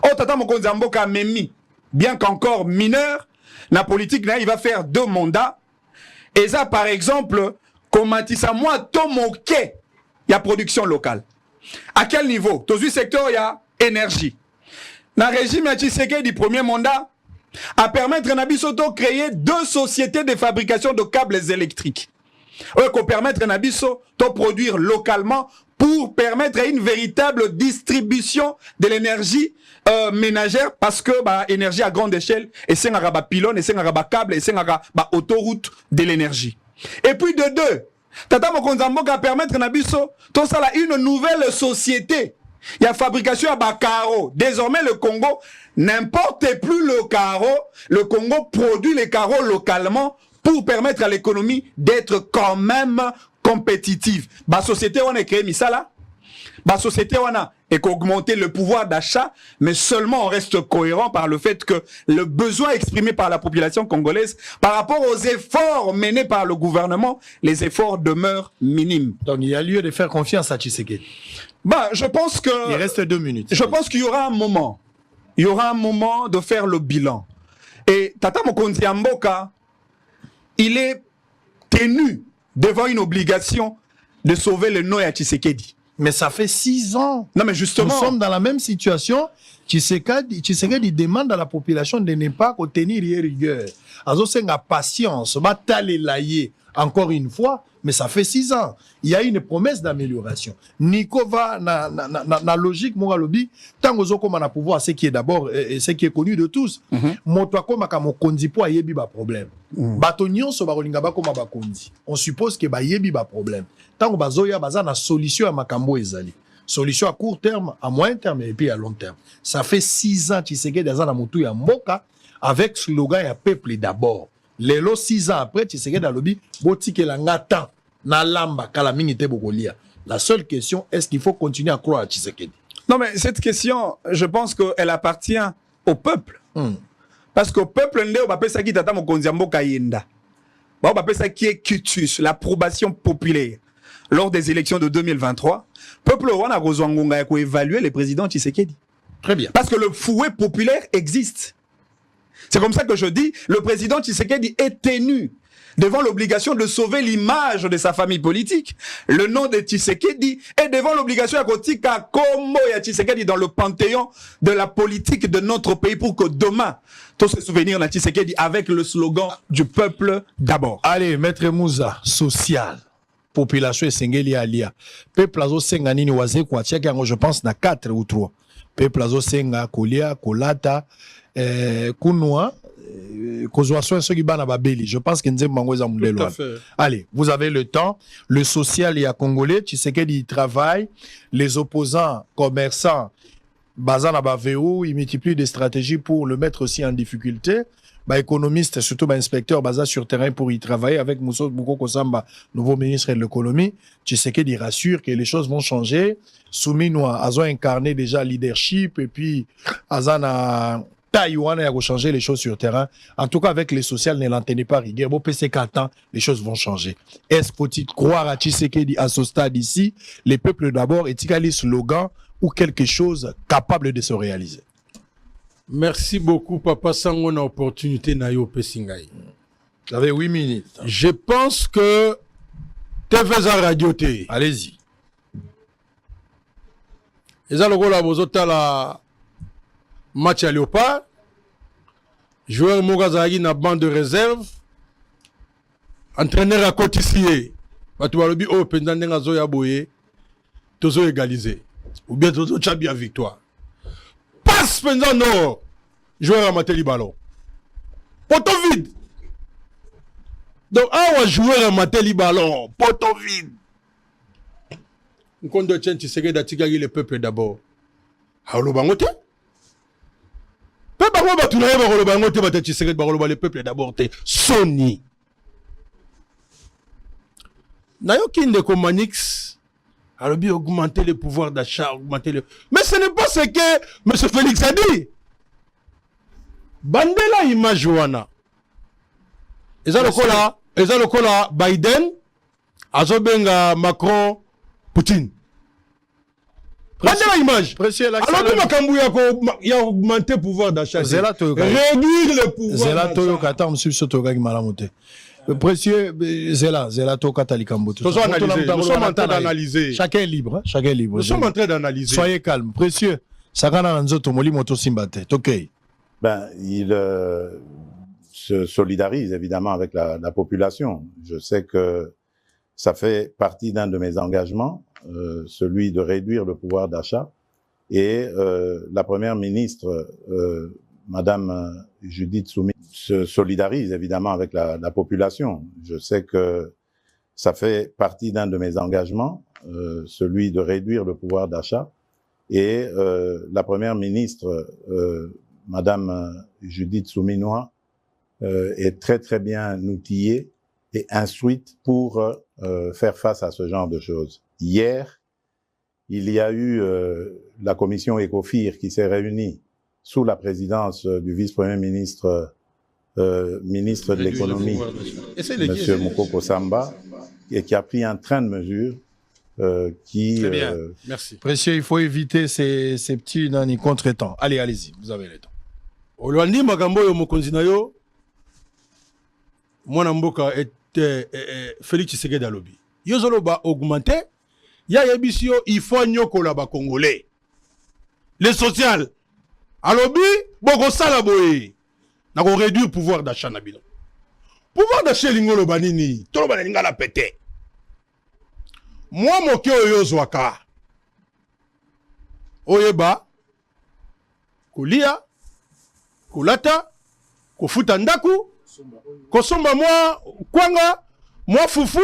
E: Oh tata mokonzi mboka memi bien qu'encore mineur, la politique il va faire 2 mandats. Et ça, par exemple, comme ça, moi, tomoke, il y a production locale. À quel niveau? Dans ce secteur, il y a énergie. Dans le régime du premier mandat, à permettre Nabisoto créer 2 sociétés de fabrication de câbles électriques. Pour permettre Nabiso de produire localement pour permettre une véritable distribution de l'énergie ménagère parce que énergie à grande échelle et c'est un pylône et c'est un câble et c'est un autoroute de l'énergie. Et puis de 2, Tata Mokonzambo va permettre Nabiso tout ça là une nouvelle société. Il y a fabrication à carreaux. Désormais le Congo n'importe plus le carreau, le Congo produit les carreaux localement pour permettre à l'économie d'être quand même
G: compétitive. La société, on a créé Misala. La société, on a augmenté le pouvoir d'achat, mais seulement on reste cohérent par le fait que le besoin exprimé par la population congolaise par rapport aux efforts menés par le gouvernement, les efforts demeurent minimes.
B: Donc il y a lieu de faire confiance à Tshisekedi.
G: Bah, je pense que...
B: Il reste 2 minutes.
G: Je pense qu'il y aura un moment. Il y aura un moment de faire le bilan. Et Tata Mokonzi Mboka, il est tenu devant une obligation de sauver le nom à Tshisekedi.
B: Mais ça fait 6 ans.
G: Non, mais justement...
B: Nous sommes dans la même situation. Tshisekedi demande à la population de ne pas tenir rigueur. Alors, c'est la patience. Encore une fois, mais ça fait 6 ans. Il y a une promesse d'amélioration. Nico va na logique, mon lobby, tant que comme on a pouvoir, ce qui est d'abord, ce qui est connu de tous. Problème. On suppose que yebi ba problème. Tant que bazoya bazana solution à makambo ezali. Solution à court terme, à moyen terme et puis à long terme. Ça fait 6 ans Tshisekedi dans la motu ya mboka avec slogan ya peuple d'abord. Lelo 6 ans après, Tshisekedi dans lobby, botike la ngata na lamba kala mingite bokolia. La seule question, est-ce qu'il faut continuer à croire à Tshisekedi?
G: Non, mais cette question, je pense qu'elle appartient au peuple. Parce qu'au peuple, on va appeler ça qui tata Mokonzi Mboka yenda. On va appeler ça qui est quitus, l'approbation populaire. Lors des élections de 2023, peuple on a besoin évaluer les présidents Tshisekedi.
B: Très bien.
G: Parce que le fouet populaire existe. C'est comme ça que je dis, le président Tshisekedi est tenu devant l'obligation de sauver l'image de sa famille politique. Le nom de Tshisekedi est devant l'obligation à Kotika Kombo et Tshisekedi dans le panthéon de la politique de notre pays pour que demain, tous se souvenir de Tshisekedi avec le slogan du peuple d'abord.
B: Allez, Maître Moussa, social. Population Sengeli Alia. Peuple azo senga nini waze kwa tchèque, je pense na 4 ou 3. Peuple azo senga kolia, kolata, kunwa, kozwaso soki bana babeli. Je pense que nzembo mango za mundelo. Allez, vous avez le temps. Le social et à Congolais, Tshisekedi travaille. Les opposants, commerçants, bazana baveo, ils multiplient des stratégies pour le mettre aussi en difficulté. Économiste, surtout inspecteur basé sur terrain pour y travailler avec Mousso Boukoko Samba, nouveau ministre de l'économie. Tshisekedi rassure que les choses vont changer. Souminoa a incarné déjà leadership et puis Azana Taïwan a changer les choses sur terrain. En tout cas, avec les sociales, ne l'entendez pas rigueur. Bon, PC 4 ans, les choses vont changer. Est-ce faut-il croire à Tshisekedi à ce stade ici? Les peuples d'abord, est-il un slogan ou quelque chose capable de se réaliser?
C: Merci beaucoup, Papa Sango, na opportunité na yo Pessingai.
B: Vous avez 8 minutes.
C: Je pense que TVza Radio T.
B: Allez-y.
C: Eza lokola bozota la match à Léopard. Joueur Mogazagi na bande de réserve. Entraîneur à Cotissier. Batu balobi o pendant nga zo ya boye. Tozo égaliser. Ou bien tozo tchabi à victoire. Passe pendant non. Joueur à Mateli ballon. Poteau vide. Donc, un joueur à Mateli ballon. Poteau vide. On doit tiens, tu sais que le peuple d'abord. Halo bangote. Peuple bangote, tu n'as pas le bangote, tu sais que le peuple d'abord. Sony. Nayoki Ndeko Manix. Alors, bien augmenter le pouvoir d'achat, augmenter le... Mais ce n'est pas ce que M. Félix a dit. Bandela image wana. Eza lokola Biden, azobenga Macron, Poutine. Bandela image. Alors que makambu ya augmenter le pouvoir d'achat. Réduire le pouvoir d'achat.
B: Zela Toyo Kata, monsieur Sotogagi Malamote. Précieux, Zela Toyo Kata Likambo.
C: Nous sommes en train d'analyser.
B: Chacun est libre. Chacun est libre.
C: Nous sommes en train d'analyser.
B: Soyez calme. Précieux, Sakana Nzoto Moli Moto Simbate. Ok.
F: Ben, il se solidarise évidemment avec la population. Je sais que ça fait partie d'un de mes engagements, celui de réduire le pouvoir d'achat. Et la première ministre, Madame Judith Soumi, se solidarise évidemment avec la population. Je sais que ça fait partie d'un de mes engagements, celui de réduire le pouvoir d'achat. Et la première ministre, Madame Judith Souminois, est très très bien outillée et instruite pour faire face à ce genre de choses. Hier, il y a eu la commission ECOFIR qui s'est réunie sous la présidence du vice-premier ministre, ministre de l'économie, M. Mokoko Samba, et qui a pris un train de mesures qui...
C: Très bien, merci.
B: Précieux, il faut éviter ces petits nani contre-temps. Allez, allez-y, vous avez le temps.
C: Olwandi makambo yo mokonzi na yo mwana mboka était Félix Tshisekedi alobi. Yo zoloba augmenter ya yebisi yo il faut nyokola ba congolais. Les social alobi boko sala boye na ko réduire pouvoir d'achat na bino. Pouvoir d'achat lingolo banini tolo baninga la pété. Moi moke oyo zwaka oyeba kulia kulata kofuta ndaku kosomba mwa kwanga mwa fufu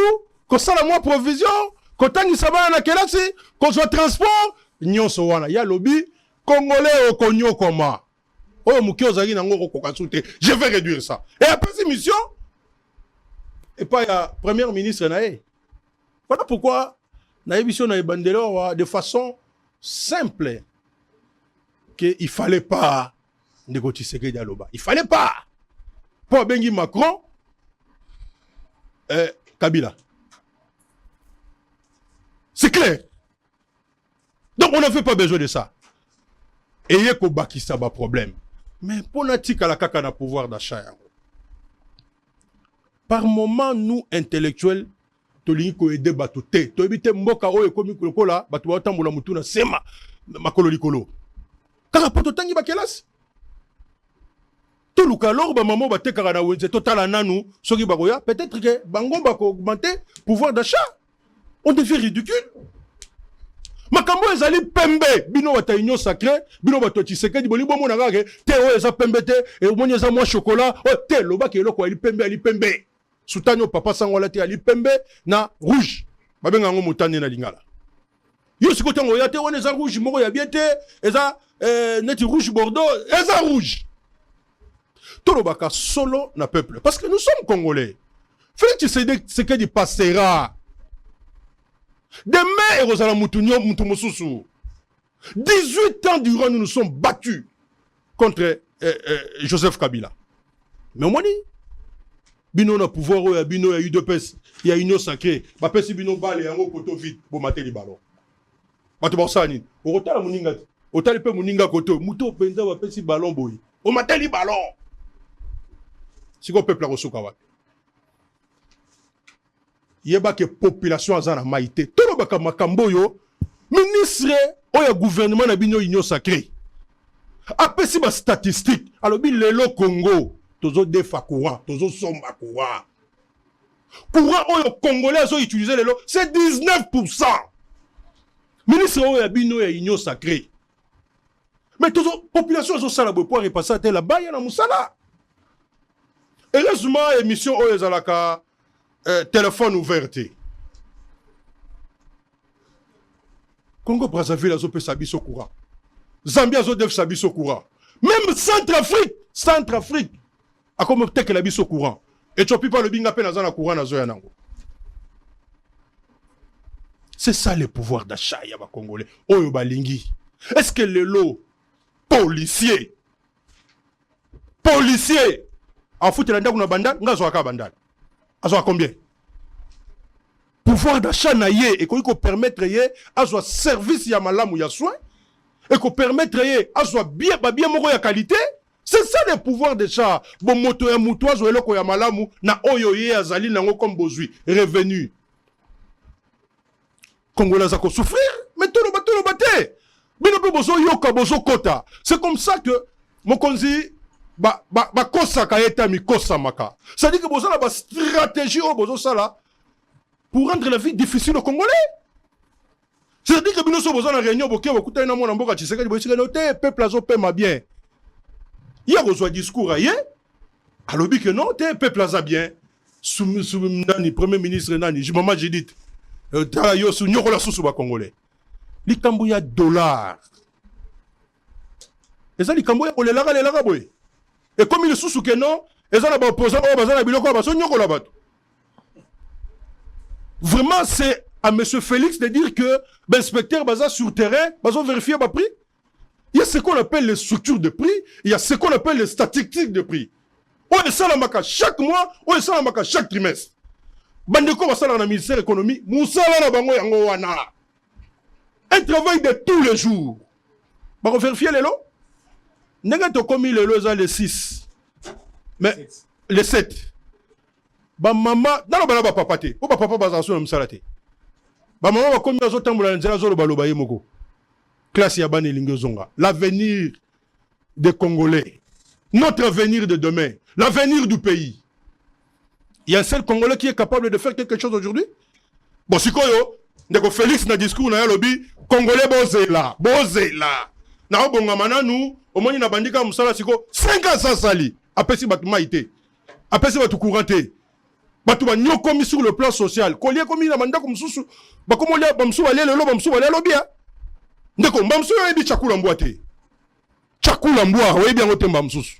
C: kosala mwa provision kotangisa bana na kelasi kozwa transport nyonso wana ya lobi congolais okonyokoma oyo moke ozalaki nango okokoka su te je vais réduire ça et après cette mission et pas ya premier ministre na ye. Voilà pourquoi na émission na ebandelo de façon simple que il fallait pas négocier Tshisekedi aloba. Il fallait pas. Pour Bengi Macron, Kabila. C'est clair. Donc on n'a fait pas besoin de ça. Et il y a un problème. Mais pour natika la kaka na pouvoir d'achat. Par moment, nous, intellectuels, tolingi ko aider bato te. To ebite mboka oyo komi kolokola, bato ba tambola mutu na sema makolo likolo. Kaka poto tangi bakelasi. Tout le cas, lors maman va te caranaoué, c'est total à nanou, ce qui bagoya, peut-être que bango va augmenter pouvoir d'achat. On devient ridicule. Makambo ezali pembe, bino wata union sacrée, bino wata Tshisekedi boli bomo na gage, te o eza pembe te, et au moins eza moi chocolat, o te loba ke loko ali pembe. Soutanyo papa sangola te ali pembe na rouge. Babenga ngo mutane na lingala. Yo sikotango ya te on eza rouge moko ya bien te, eza neti rouge bordeaux, eza rouge. Tolobaka solo na peuple. Parce que nous sommes Congolais. Félix Tshisekedi passera. Demain, et Rosala Moutounio, Moutoumoussoussou. 18 ans durant, nous nous sommes battus contre Joseph Kabila. Mais au moins, Bino na pouvoir, il y a Bino, il y a UDPS, il y a Union Sacrée. Ma pesi Bino balle et un gros poteau vite pour mater les ballons. Matobasani. Au retour à Mouninga. Au talipé Mouninga koto. Mouto Penza va pesi ballon boy. Au mater les ballons. Si le peuple a reçu Kawak. Il y a une population à Maïté. Tout le monde makambo yo ministre ou gouvernement na bino union sacrée. Après si ma statistique, alors bi lelo Congo, tozo defa courant, tozo somba courant. Courant oyo congolais zo utiliser lelo, c'est 19%. Ministre ou bino ya union sacrée. Mais tozo population zo sala bo pouvoir repasser à la baya na musala. Heureusement, émission Oyezalaka, téléphone ouvert. Congo Brazzaville a zopé sabiso courant. Zambie a zopé sabiso courant. Même Centrafrique a comme tek la biso courant. Éthiopie pas le binga pe na courant na zoya nango. C'est ça le pouvoir d'achat ya ba congolais. Oyo balingi. Est-ce que le lot policier en foot, il y a un bandal, il y a un bandal. Il y a combien? Pouvoir d'achat na ye, et qu'on permettre à soit service ya malam ou ya soin, et qu'on permettre à soit bien moro ya qualité, c'est ça le pouvoir d'achat. Bon moto ya moutoise ou eloko ya malamu, na oyo ye azali nango comme bozui, revenu. Congolais zako souffrir, mais tout le bate. Bino bozo yoka bozo kota. C'est comme ça que Mokonzi kosa kaeta mi kosa maka. Ça dit que bozo la stratégie au bozo sala pour rendre la vie difficile aux Congolais. C'est-à-dire que bino so bozo na réunion boké bokuta na mona mboka Tshisekedi boisika noté peuple azo pema bien. Il y a reçoit discours aye. Alobi que non, te peuple aza bien. Sous nani premier ministre nani, maman j'ai dit yo sou nyokola sous ba Congolais. Likambo ya dollar. Et ça likambo ya olela boy. Et comme il est sous que non, et ça la opposant au bazar biloko ba so nyokola bato. Vraiment, c'est à M. Félix de dire que l'inspecteur Baza sur terrain, Baza vérifier le prix. Il y a ce qu'on appelle les structures de prix, il y a ce qu'on appelle les statistiques de prix. On est ça la chaque mois, on est ça la chaque trimestre. Bandeko va ça dans le ministère de l'économie, Moussala na bango yango wana. Un travail de tous les jours. On va vérifier les lots. N'est-ce pas commis les lots les 6. Mais les 7. Ba maman, dans le papa te. Ou papa baza so msalate. Ba maman va commis azo tambola nzela zo baloba ye moko. Classe ya bani lingo zonga. L'avenir des Congolais. Notre avenir de demain. L'avenir du pays. Il y a un seul Congolais qui est capable de faire quelque chose aujourd'hui. Bon, si quoi yo, ndeko Félix na discours na lobby, Congolais bozela, bozela. Na bonga mananu, au moins na bandika musala siko 5 ans sans sali. Apesi batu maité. Apesi batu couranté. Batu ba nyokomi sur le plan social. Kolie komi na bandako mususu, ba komo lia ba musu balé lelo ba musu balé lobby. Ndeko ba musu yebi chakula mbwate. Chakula mbwa, webi yango temba mususu.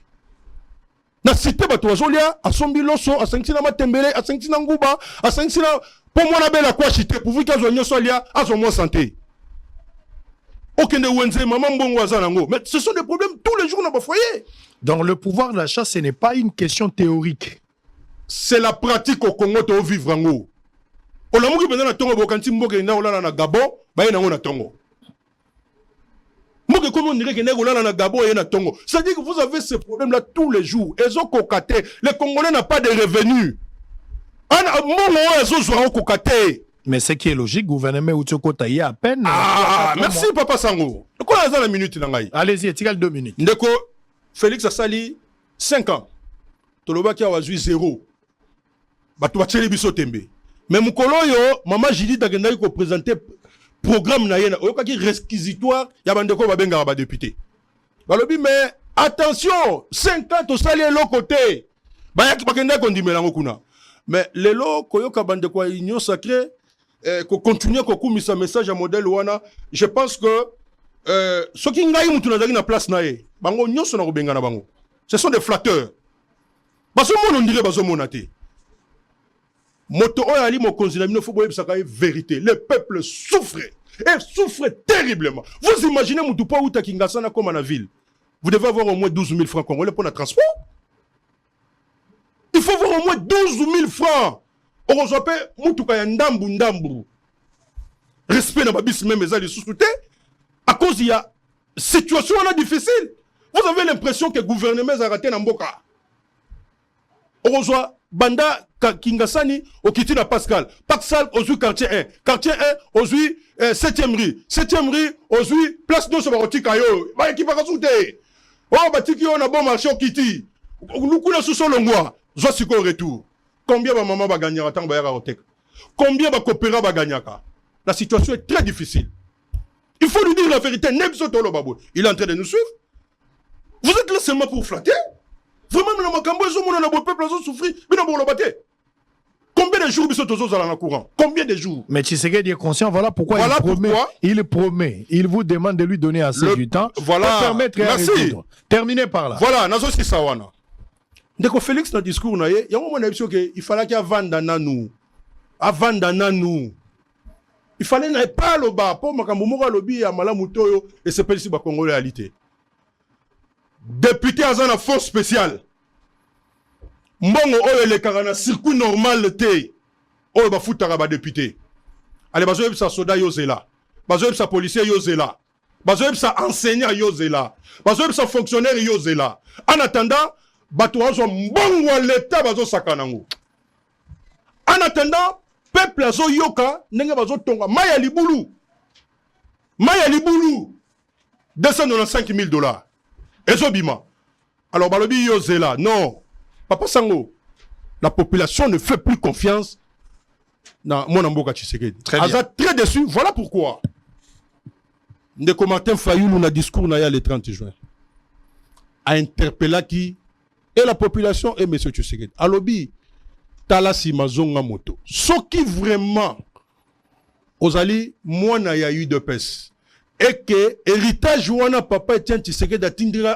C: Na cité bato bazolia asombi loso asengisi na matembele asengisi na nguba asengisi na po mwana bela kwa chité pour vous kazo nyoso lia azo mo santé. Okende wenze maman mbongo azana ngo. Mais ce sont des problèmes tous les jours dans le foyer.
B: Donc le pouvoir d'achat, ce n'est pas une question théorique.
C: C'est la pratique au Congo to vivre ngo. Olamuki benda na tongo bokanti mboke na olala na Gabon, ba yena ngo na tongo. C'est-à-dire que vous avez ce problème-là tous les jours. Ils ont cocaté. Les Congolais n'ont pas de revenus.
B: Mais ce qui est logique, gouvernement Outioko Taï à peine.
C: Ah, merci Papa Sango.
B: Allez-y, égal 2 minutes.
C: Ndeko, Félix Assali, 5 ans. Toloba qui a 0. Batu bacheli biso tembe. Mais mukolo yo, maman Jili Dagendai ko présenter programme na yena oyoka ki réquisitoire ya bandeko babenga ba député. Balobi mais attention, 5 ans to sali l'autre côté. Ba yaki bakenda kondimela ngokuna. Mais lelo koyoka bandeko union sacrée ko continuer ko kumisa message à modèle wana, je pense que ce qui ngai mutu nazaki na place na ye, bango nyonso na kobenga na bango. Ce sont des flatteurs. Baso mon on dirait baso monate. Moto oyali mokonzi na bino faut boye bisaka vérité. Le peuple souffre et souffre terriblement. Vous imaginez Moutoupa ou Takingasana comme en ville. Vous devez avoir au moins 12 000 francs congolais pour le transport. Il faut avoir au moins 12 000 francs. On reçoit Moutouka ya ndambu ndambu. Respect na babis même les sous-souté. À cause il y a situation là difficile. Vous avez l'impression que le gouvernement a raté Namboka. On reçoit Banda Kingasani au Kitina Pascal. Pascal aux quartier 1. Quartier 1 aux 7e rue. 7e rue aux place 2 sur Barotika yo. Ba équipe à souté. Oh batiki on a bon marché au Kiti. Nous kuna sous son longwa. Zo siko retour. Combien ba maman va gagner à temps ba yara hotek. Combien ba coopéra va gagner ka. La situation est très difficile. Il faut lui dire la vérité. Nebso tolo babou. Il est en train de nous suivre. Vous êtes là seulement pour flatter. Vraiment, le peuple a souffert. Combien de jours ils sont courant? Combien de jours?
B: Mais Tshisekedi est conscient, voilà pourquoi il promet. Il vous demande de lui donner assez du temps pour permettre à résoudre. Terminez par là.
C: Voilà, Nazo Sisawana. Dès que Félix dans le discours, il y a un moment il fallait qu'il y ait Vandananou. Il fallait qu'il n'y ait pas le bas. Pour que lobby à Malamutoyo et c'est pas ici que Congolais réalité. Député à la force spéciale. Mbongo oyo le karana circuit normal te. Oyo ba futaka ba député. Allez bazo yebisa soda yo zela. Bazo yebisa policier yo zela. Bazo yebisa enseignant yo zela. Bazo yebisa fonctionnaire yo zela. En attendant, bato azo mbongo l'état bazo sakanango. En attendant, peuple azo yoka ndenge bazo tonga maya libulu. 295 000 $. Ezobima. Alors, balobi yozela. Non. Papa Sango, la population ne fait plus confiance dans mon Amboka Tshisekedi. Très déçu. Voilà pourquoi. Ndeko Martin Fayoulou, na discours na ya le 30 juin, a interpellé qui et la population et M. Tshisekedi. Alobi, talasi mazonga moto. Ce qui vraiment, ozali, moi na ya eu de pes. Et que héritage wana papa Etienne Tshisekedi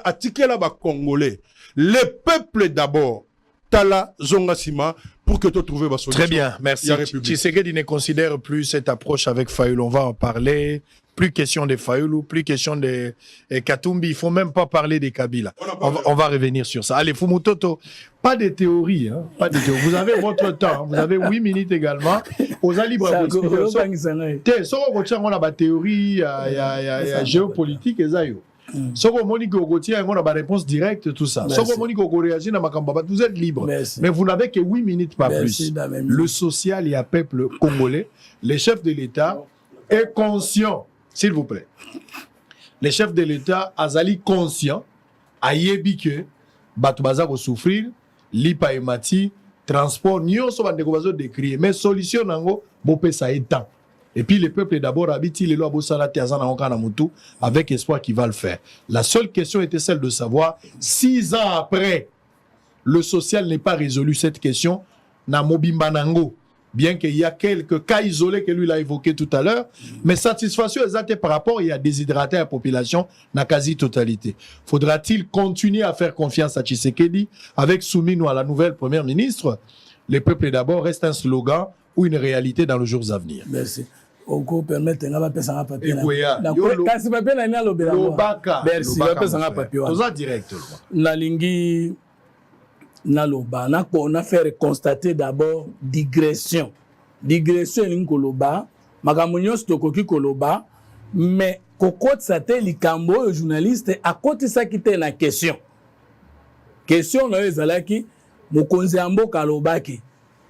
C: atikela ba Congolais. Le peuple d'abord, tala zonga sima, pour que tu trouves ma solution.
B: Très bien, merci. Tshisekedi ne considère plus cette approche avec Fayoulou. On va en parler. Plus question de Fayoulou, plus question de Katumbi. Il ne faut même pas parler des Kabila. On va revenir sur ça. Allez, Fumutoto, pas de théorie. Hein, pas de théorie. Vous avez votre temps. Vous avez 8 minutes également. Aux alibres, on a théorie, il y a géopolitique et ça. Soko Monique Ogotia, on a une réponse directe, tout ça. Soko Monique Ogoréagine à Makambaba, vous êtes libre.
D: Merci.
B: Mais vous n'avez que 8 minutes, pas plus. Le social et le peuple congolais, les chefs de l'État est conscient, s'il vous plaît. Les chefs de l'État, azali conscient, ayebi que, batubaza ko souffrir, lipa et mati, transport, nyon so bande ko bazo décrier, mais solution nango, bopé ça étant. Et puis le peuple d'abord habite les lois avec espoir qu'il va le faire. La seule question était celle de savoir, 6 ans après, le social n'est pas résolu cette question, na mobimba nango. Bien qu'il y a quelques cas isolés que lui a évoqué tout à l'heure, mais satisfaction exacte par rapport, il y a déshydraté la population, na quasi-totalité. Faudra-t-il continuer à faire confiance à Tshisekedi avec Soumino à la nouvelle première ministre? Le peuple d'abord reste un slogan ou une réalité dans les jours à venir.
D: Merci. On peut permettre de faire un papier.
B: Quand
D: c'est papier, il y a
B: Lobaka.
D: Merci. On peut faire un papier.
B: Directement.
D: Nalingi Naloba. On a fait constater d'abord digression. Digression in Koloba. Magamunyo Stokoki Koloba. Mais Kokot Sate Likambo, journaliste, à côté ça qui était la question. Question, là, Zalaki, Mokonzi Ambo Kalobaki.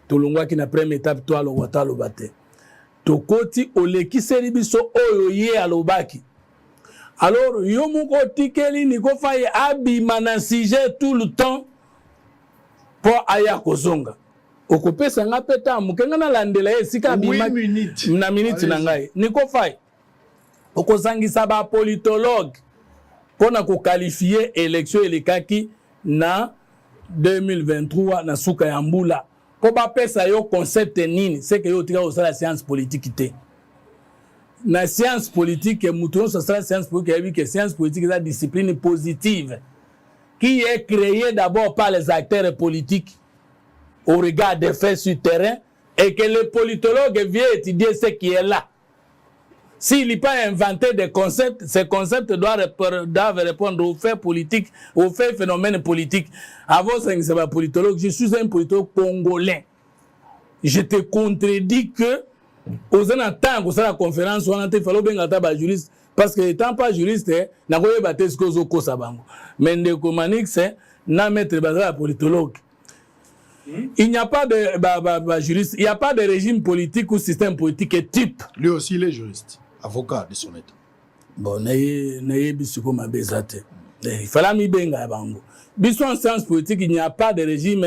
D: Tolongwa qui na première étape, toi, le Wata Lobate. Tokoti oleki seribiso oyo ye alobaki. Alors yo moko tikeli niko faye abima na sujet tout le temps pour aya kozonga. Okopesa nga peta mukenga na landela esika abima na minute na ngai. Niko faye okozangisa ba politologue pona ko qualifier élection elekaki na 2023 na suka ya mbula. Pour pesa yo concept nini c'est que yo tika au la science politique té na science politique mutuon ça la science politique que science politique est la discipline positive qui est créée d'abord par les acteurs politiques au regard des faits sur terrain et que le politologue vient étudier ce qui est là. S'il n'est pas inventé des concepts, ces concepts doivent répondre aux faits politiques, aux faits phénomènes politiques. Avant, c'est pas politologue, je suis un politologue congolais. Je te contredis que, aux temps où la conférence, on a fait un juriste, parce que n'étant pas juriste, n'a pas battu ce que vous avez. Mais le Manix, c'est n'a mettre la politologue. Il n'y a pas de juriste, il n'y a pas de régime politique ou système politique type.
B: Lui aussi, il est juriste. Avocat de son état.
D: Bon, il fallait mi benga bango. Biso en sciences politiques, il n'y a pas de régime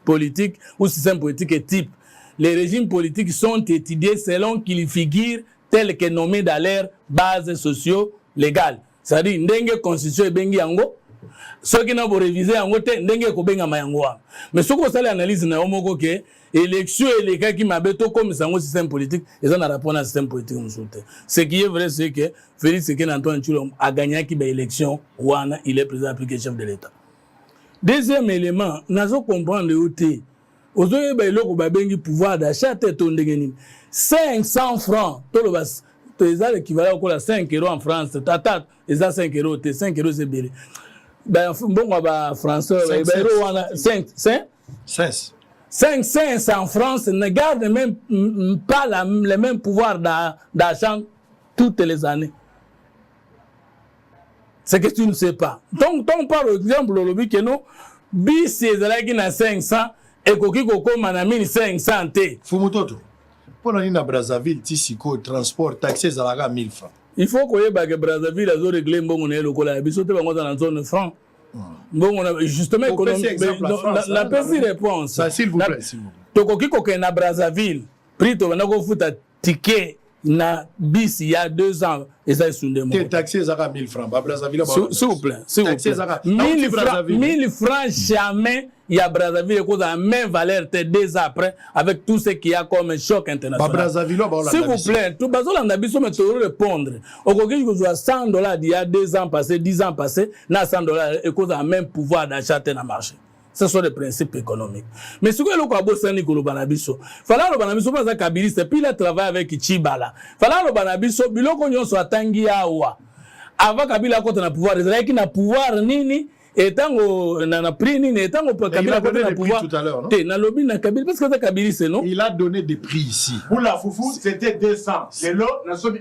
D: politique ou système politique type. Les régimes politiques sont étudiés selon qu'ils figurent tels que nommés dans leur base socio-légale. C'est-à-dire, ndenge constitution et bengi yango, ceux qui n'ont pas révisé yango te, ndenge ko benga mayango. Mais ce qu'on s'allait analyse na omoko ke, élection et les cas qui m'abeto comme ça un système politique et ça n'a rapport à un système politique. Ce qui est vrai c'est que Félix Sekene Antoine Tshilombo a gagné qui élection ouana il est président plus chef de l'État. Deuxième élément, nazo comprendre le OT. Ozoye ba iloko ba bengi pouvoir d'achat te tondengeni 500 francs to le bas to eza l'équivalent ko la 5 € en France tata eza 5 € te 5 € c'est belé. Ben bon ba français ba euro wana 500 en France ne gardent même pas le même pouvoir d'achat toutes les années. C'est que tu ne sais pas. Donc, on parle, par exemple, le lobby que nous, bis c'est qui na 500 et koki koko manamini 500 te.
B: Fumutoto. Pour aller à Brazzaville, Tissiko, transport, taxes à 1000 francs.
D: Il faut que Brazzaville a réglé bon le cola. Bisote bango dans la zone franc. Bon, on a justement la petite réponse.
B: Ça, s'il vous plaît.
D: Tokoki koke na Brazzaville, prix to banako futa ticket na bis il y a 2 ans et ça sundemo.
B: T'es taxé à 1000 francs. Brazzaville.
D: S'il vous plaît. 1000 francs jamais. Il y a Brazzaville qui a la même valeur 2 ans après avec tout ce qu'il y a comme choc international. S'il vous plaît, tout le monde a besoin de répondre. Au cas où vous avez $100 il y a 2 ans passés, 10 ans passés, na $100 et cause a même pouvoir d'achat dans le marché. ce sont des principes économiques. Mais ce que le Kabosani Kolobanabiso, fallait le Banabiso pas Kabiliste, puis il a travaillé avec Chibala. Fallait le Banabiso, Biloko Nyon soit Tangi Awa. Avant Kabila contre le pouvoir, Israël qui n'a pouvoir nini, etango na prix nini, etango Kabila contre le pouvoir.
B: Tout à l'heure, non?
D: Na lobby na Kabila, parce que c'est Kabiliste, non?
B: Il a donné des prix ici.
A: Pour la foufou, c'était 200. Et là, on a somme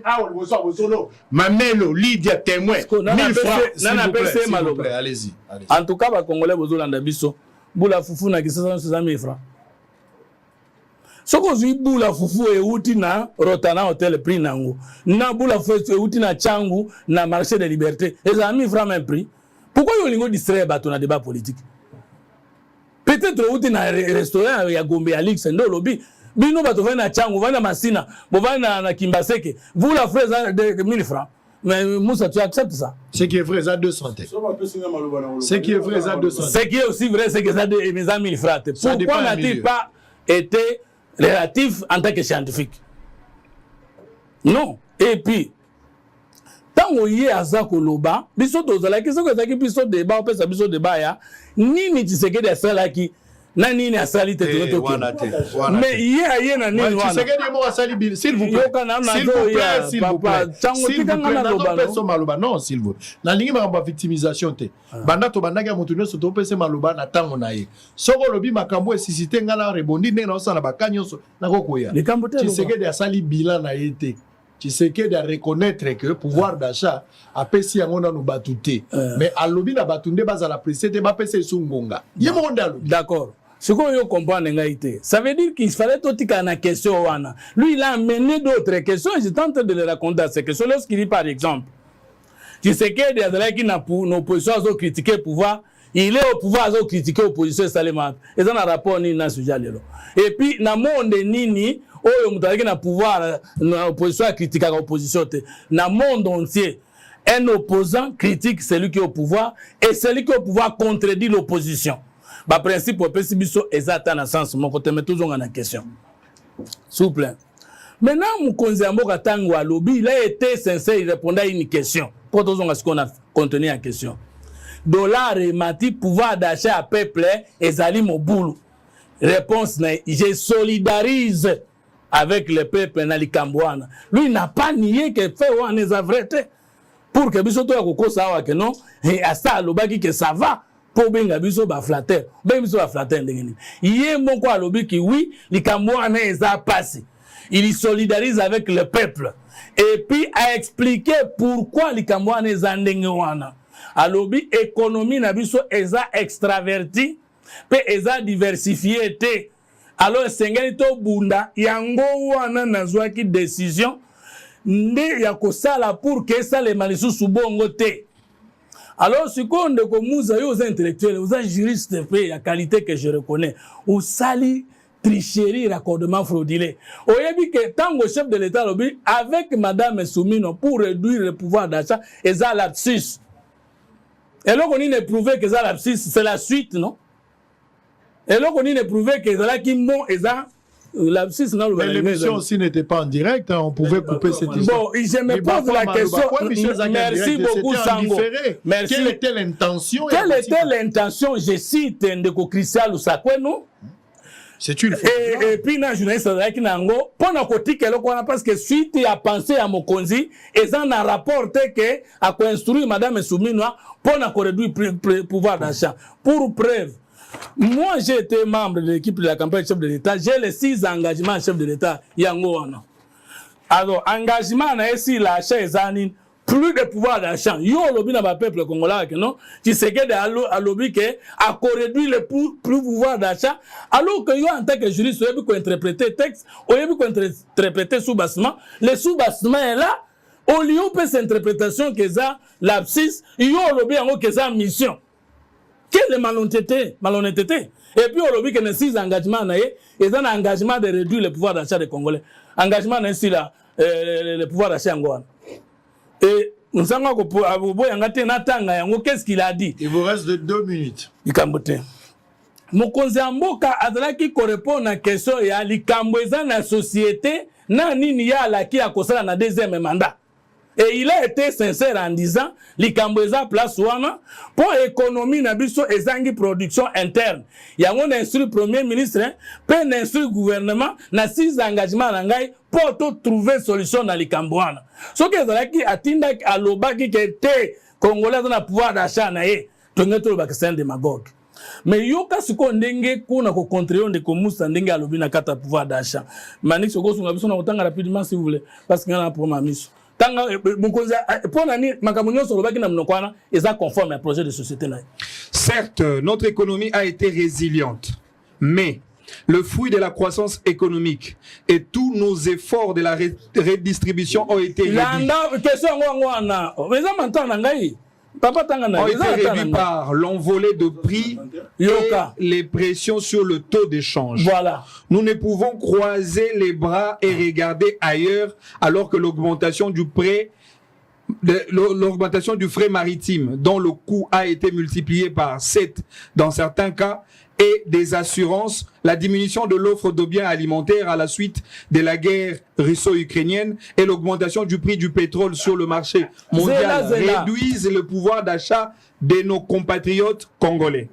A: Mamelo, Lydia, témoin. 1000 francs.
B: S'il vous plaît, allez-y.
D: En tout cas, les Congolais, vous avez biso. Boula foufou na 600 000 francs. Ce qu'on dit, boula foufou et outi na Rotana Hotel prix nango. Na boula foufou et outi na Tchangou na marché de liberté. Et ça a 1000 francs même prix. Pourquoi vous avez distrait bateau na débat politique? Peut-être outi na restaurant ya Gombe Alix ndo lobby. Bino bateau va na Tchangou, va na Masina, va na Kimbaseke. Vous la fraise de 1000 francs. Mais Moussa, tu acceptes ça?
B: Ce qui est vrai, ça 200. Ce qui est vrai, ça 200.
D: Ce qui est aussi vrai, c'est que ça a 1000 francs. Pourquoi n'a-t-il pas été relatif en tant que scientifique? Non. Et puis, tant qu'on y est à Zakoloba, biso tozala ki soko zaki biso débat, on peut ça biso débat ya. Nini tu sais que des sala qui na nini asali te to. Mais yé na nini wana. Tu sais que mo asali bil, s'il vous plaît. S'il vous plaît.
B: Non, s'il vous plaît. Na lingi ma victimisation te. Banda to banda ga mutu nyoso to pese maloba na tango na ye. Soko lobi makambo esisite ngala rebondi ne na osala bakanyoso na kokoya. Tu sais que des asali bilan na yete. Tu sais que de reconnaître que le pouvoir d'achat a payé à mon nous batouté. Mais à l'obi na batunde basa la presse te ba pese sungonga.
D: D'accord. Ce qu'on y comprend, ça veut dire qu'il fallait tout une question. Lui, il a amené d'autres questions. Je tente de les raconter à ces questions. Lorsqu'il dit, par exemple, tu sais qu'il y a des gens qui n'ont opposition à critiquer le pouvoir, il est au pouvoir à critiquer l'opposition salement. Et ça, un rapport ni dans ce sujet. Et puis, dans le monde, nini, il y a pouvoir, l'opposition à critiquer l'opposition. Dans le monde entier, un opposant critique celui qui est au pouvoir et celui qui est au pouvoir contredit l'opposition. Bah principe au pessibiso exact dans sens mon côté mais toujours en question. S'il vous plaît. Maintenant mon konziamboka tango à lobby il a été sincère il répondait à une question. Pour toujours ce qu'on a contenu en question. Dollar et mati pouvoir d'achat à peuple et zali mobulu. Réponse je solidarise avec le peuple na likambwana. Lui n'a pas nié que fait on est vrai pour que biso to ya kokosa wa que non et à ça lobaki que ça va. Pour benga biso ba flatter ndengeni yé mon quoi lobi ki oui likamwana eza passé il solidarise avec le peuple et puis a expliqué pourquoi likamwana eza ndenge wana alobi économie na biso eza extraverti pe eza diversifié te alors sengeli to bunda yango wana nazwaki décision nde ya kosala pour que ça les malisusu bongo te. Alors, ce qu'on de comme vous aux intellectuels, aux juristes de paix, la qualité que je reconnais, aux sali, tricherie, raccordement frauduleux. Au début que tant que chef de l'État, avec Madame Soumino, pour réduire le pouvoir d'achat, et ça lapsus. Et là, on a prouvé que ça lapsus, c'est la suite, non? Et là, on a prouvé que ça qui m'ont, et ça, lapsus, non?
B: Mais l'émission aussi n'était pas en direct, hein, on pouvait couper cette histoire.
D: Bon, je me pose la question. Merci beaucoup, Sango. Merci.
B: Quelle était l'intention?
D: Quelle était l'intention? Je cite Ndeko Christian Lusakwe, non?
B: C'est une fois.
D: Et puis, dans le journaliste, pendant que parce que suite à penser à Mokonzi, et ça a rapporté que à construire Madame Souminoa, pendant qu'on réduit le pouvoir d'achat. Pour preuve, moi, j'ai été membre de l'équipe de la campagne chef de l'État. J'ai les 6 engagements chef de l'État. Alors, engagement, ici, l'achat et Zanine, plus de pouvoir d'achat. Yo, lobby dans le peuple congolais, non? Tu sais que à lobby que a réduit le plus pouvoir d'achat. Alors que yo, en tant que juriste, on peut interpréter texte, on peut interpréter sous-bassement. Le sous-bassement est là. Au lieu de cette interprétation que ça, l'abscisse, yo, lobby en haut que ça, mission. Quelle malhonnêteté. Et puis, on lobby que les 6 engagements, ils ont un engagement de réduire le pouvoir d'achat des Congolais. Engagement, c'est là, le pouvoir d'achat en Gohan. Et nous savons qu'est-ce qu'il a dit?
B: Il vous reste de 2 minutes.
D: Mokonzi Mboka azalaki correspond à la question ya likambo eza na société na nini ya la ki akosala na deuxième mandat. Et il a été sincère en disant likambo eza place wana pour économie na biso ezangi production interne. Yango na instruit premier ministre pe na instruit gouvernement na 6 engagements na ngai pour tout trouver solution na likambo wana. Soki ezalaki atinda alobaki ke te Congolais na pouvoir d'achat na ye tongeto ba c'est un démagogue. Mais yoka siko ndenge kuna ko contrôler ndeko Musa ndenge alobi na kata pouvoir d'achat. Manix soko sunga biso na otanga rapidement si vous voulez parce que na pour ma mission. Tanga mukonzi pona ni makambo nyonso lobaki na mnoko wana eza conforme à projet de société na.
E: Certes, notre économie a été résiliente, mais le fruit de la croissance économique et tous nos efforts de la redistribution ont été réduits. Ont été réduits par l'envolée de prix et les pressions sur le taux d'échange.
D: Voilà.
E: Nous ne pouvons croiser les bras et regarder ailleurs alors que l'augmentation du frais maritime, dont le coût a été multiplié par 7 dans certains cas, et des assurances, la diminution de l'offre de biens alimentaires à la suite de la guerre russo-ukrainienne et l'augmentation du prix du pétrole sur le marché mondial réduisent le pouvoir d'achat de nos compatriotes congolais.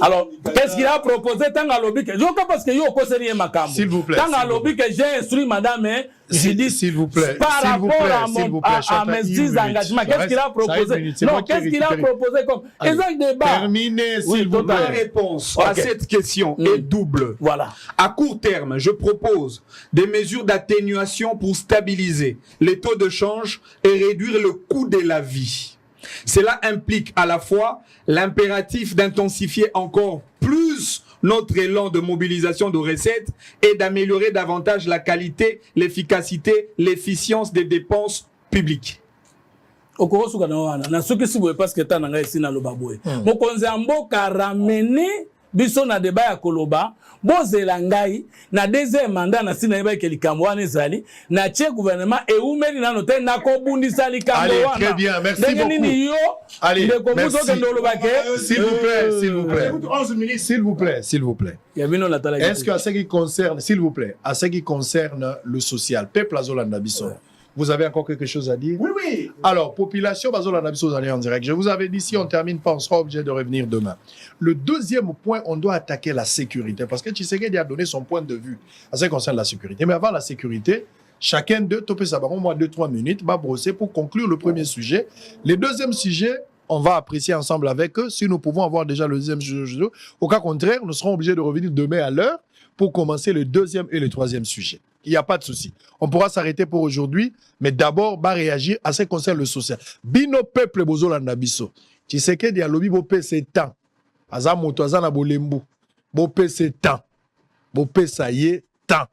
D: Alors, qu'est-ce qu'il a proposé tant à lobby que parce que yo conseiller Makambo.
B: S'il vous plaît.
D: Tant à lobby que j'ai instruit madame
B: s'il vous plaît.
D: Par rapport à mes 10 engagements, qu'est-ce qu'il a proposé? Non, qu'est-ce qu'il a proposé comme exact débat.
B: Terminez s'il vous plaît.
E: La réponse à cette question est double.
D: Voilà.
E: À court terme, je propose des mesures d'atténuation pour stabiliser les taux de change et réduire le coût de la vie. Cela implique à la fois l'impératif d'intensifier encore plus notre élan de mobilisation de recettes et d'améliorer davantage la qualité, l'efficacité, l'efficience des dépenses publiques.
D: Okorosuka na wana na soki si boye parce que ta na ngai sina loba boye. Mokonzi amboka ramener biso na débat ya koloba bozela ngai na deuxième mandat na sina yeba ke likambo wana ezali na tie gouvernement e umeli na note na ko bundisa likambo wana.
B: Allez, très bien, merci beaucoup. Allez, merci. S'il vous plaît, s'il vous plaît. 11 minutes, s'il vous plaît, s'il vous plaît. Est-ce qu'à ce qui concerne, s'il vous plaît, à ce qui concerne le social, peuple azolanda biso, vous avez encore quelque chose à dire?
A: Oui, oui.
B: Alors, population azolanda biso, vous allez en direct. Je vous avais dit, si on termine pas, on sera obligé de revenir demain. Le deuxième point, on doit attaquer la sécurité, parce que Tshisekedi a donné son point de vue à ce qui concerne la sécurité. Mais avant la sécurité, chacun d'eux, topé ça, au moins 2-3 minutes, va brosser pour conclure le premier sujet. Le deuxième sujet, on va apprécier ensemble avec eux si nous pouvons avoir déjà le deuxième sujet. Au cas contraire, nous serons obligés de revenir demain à l'heure pour commencer le deuxième et le troisième sujet. Il n'y a pas de souci. On pourra s'arrêter pour aujourd'hui, mais d'abord, va réagir à ce qui concerne le social. Bino peuple bozolanda biso. Tshisekedi a lobby bo pese temps. Aza moto aza na bolembu. Bo pese temps. Bo pesa ye temps.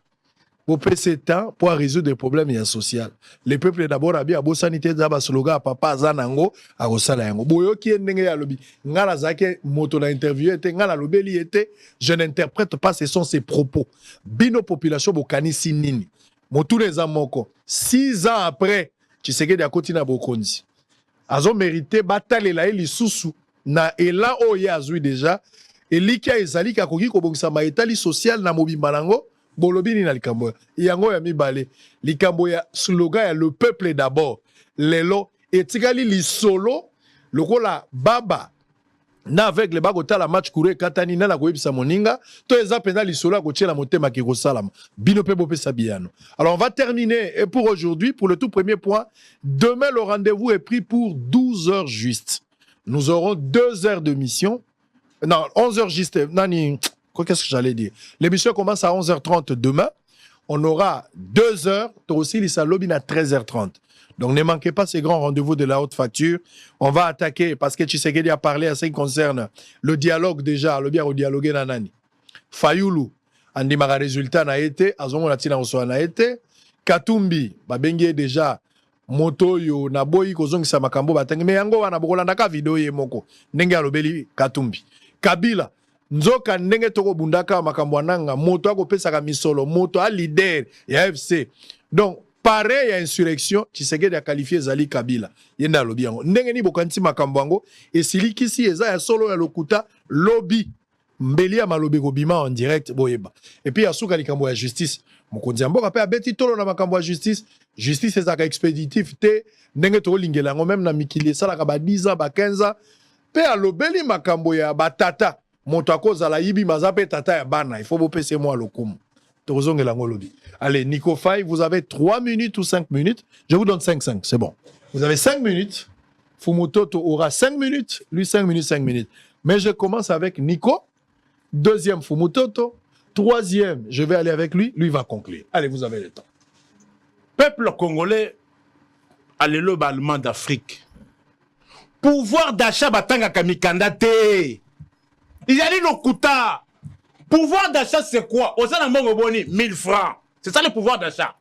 B: Bo pese temps pour résoudre des problèmes sociaux. Le peuple d'abord a bien bo sanité za ba slogan papa aza nango a kosala yango. Boyo ki ndenge ya lobby. Ngala zake moto na interview était ngala lobeli était je n'interprète pas ce sont ses propos. Bino population bokanisi nini. Motu les amoko 6 ans après Tshisekedi a continué bokonzi. Azo mérité batalela eli susu na ela oye azui déjà elikia ezali ka koki kobongisa maetali social na mobimba nango bolobini na likambo yango ya mibale likambo ya slogan ya le peuple d'abord lelo etikali lisolo lokola baba na avec le bagota la match courir katani na koyebisa moninga to eza pena lisolo ko tiela motema ki ko salama bino pe bopesa biano. Alors on va terminer et pour aujourd'hui pour le tout premier point. Demain le rendez-vous est pris pour 12 heures juste. Nous aurons 2 heures de mission. Non, 11 heures juste. Nani, qu'est-ce que j'allais dire? L'émission commence à 11h30 demain. On aura 2 heures. Toi aussi, Lisa Lobin à 13h30. Donc ne manquez pas ces grands rendez-vous de la haute facture. On va attaquer, parce que Tshisekedi a parlé à ce qui concerne le dialogue déjà, le bien au dialogue nanani. Fayoulou, Andi Mara résultat n'a été, Azongo Latina Oso n'a été, Katumbi, Babengi déjà, Moto yo, Naboyi, Kozong Samakambo, Batengi, mais yango wana bokolanda ka video ye moko, Nenge alobeli Katumbi. Kabila, Nzoka Nenge toko bundaka makambo ananga, Moto ako pesaka misolo, Moto a leader, ya FC. Donc, pareil à insurrection, Tshisekedi a qualifié Zali Kabila. Yenda lobby yango. Ndenge ni bokanti makambo yango et sili kisi eza ya solo ya lokuta lobby. Mbeli ya malobi ko bima en direct boyeba. Et puis asuka likambo ya justice. mokonzi ya mboka mpe abeti tolo na makambo ya justice ezalaka expéditif te ndenge tokolingela yango même na mikili esalaka ba 10 ans ba 15 ans mpe alobeli makambo ya batata moto akozala yibi maza mpe tata ya bana il faut bopesa mwa lokumu tokozongela yango lobi. Allez, Nico Faye, vous avez 3 minutes ou 5 minutes. Je vous donne 5, c'est bon. Vous avez 5 minutes. Fumutoto aura 5 minutes. Lui, 5 minutes, 5 minutes. Mais je commence avec Nico. Deuxième, Fumutoto. Troisième, je vais aller avec lui. Lui va conclure. Allez, vous avez le temps.
A: Peuple congolais, allélo allemand d'Afrique. Pouvoir d'achat batanga kamikanda te. Il y a le kuta. Pouvoir d'achat, c'est quoi? Au sein d'un boni, 1000 francs. C'est ça le pouvoir d'achat.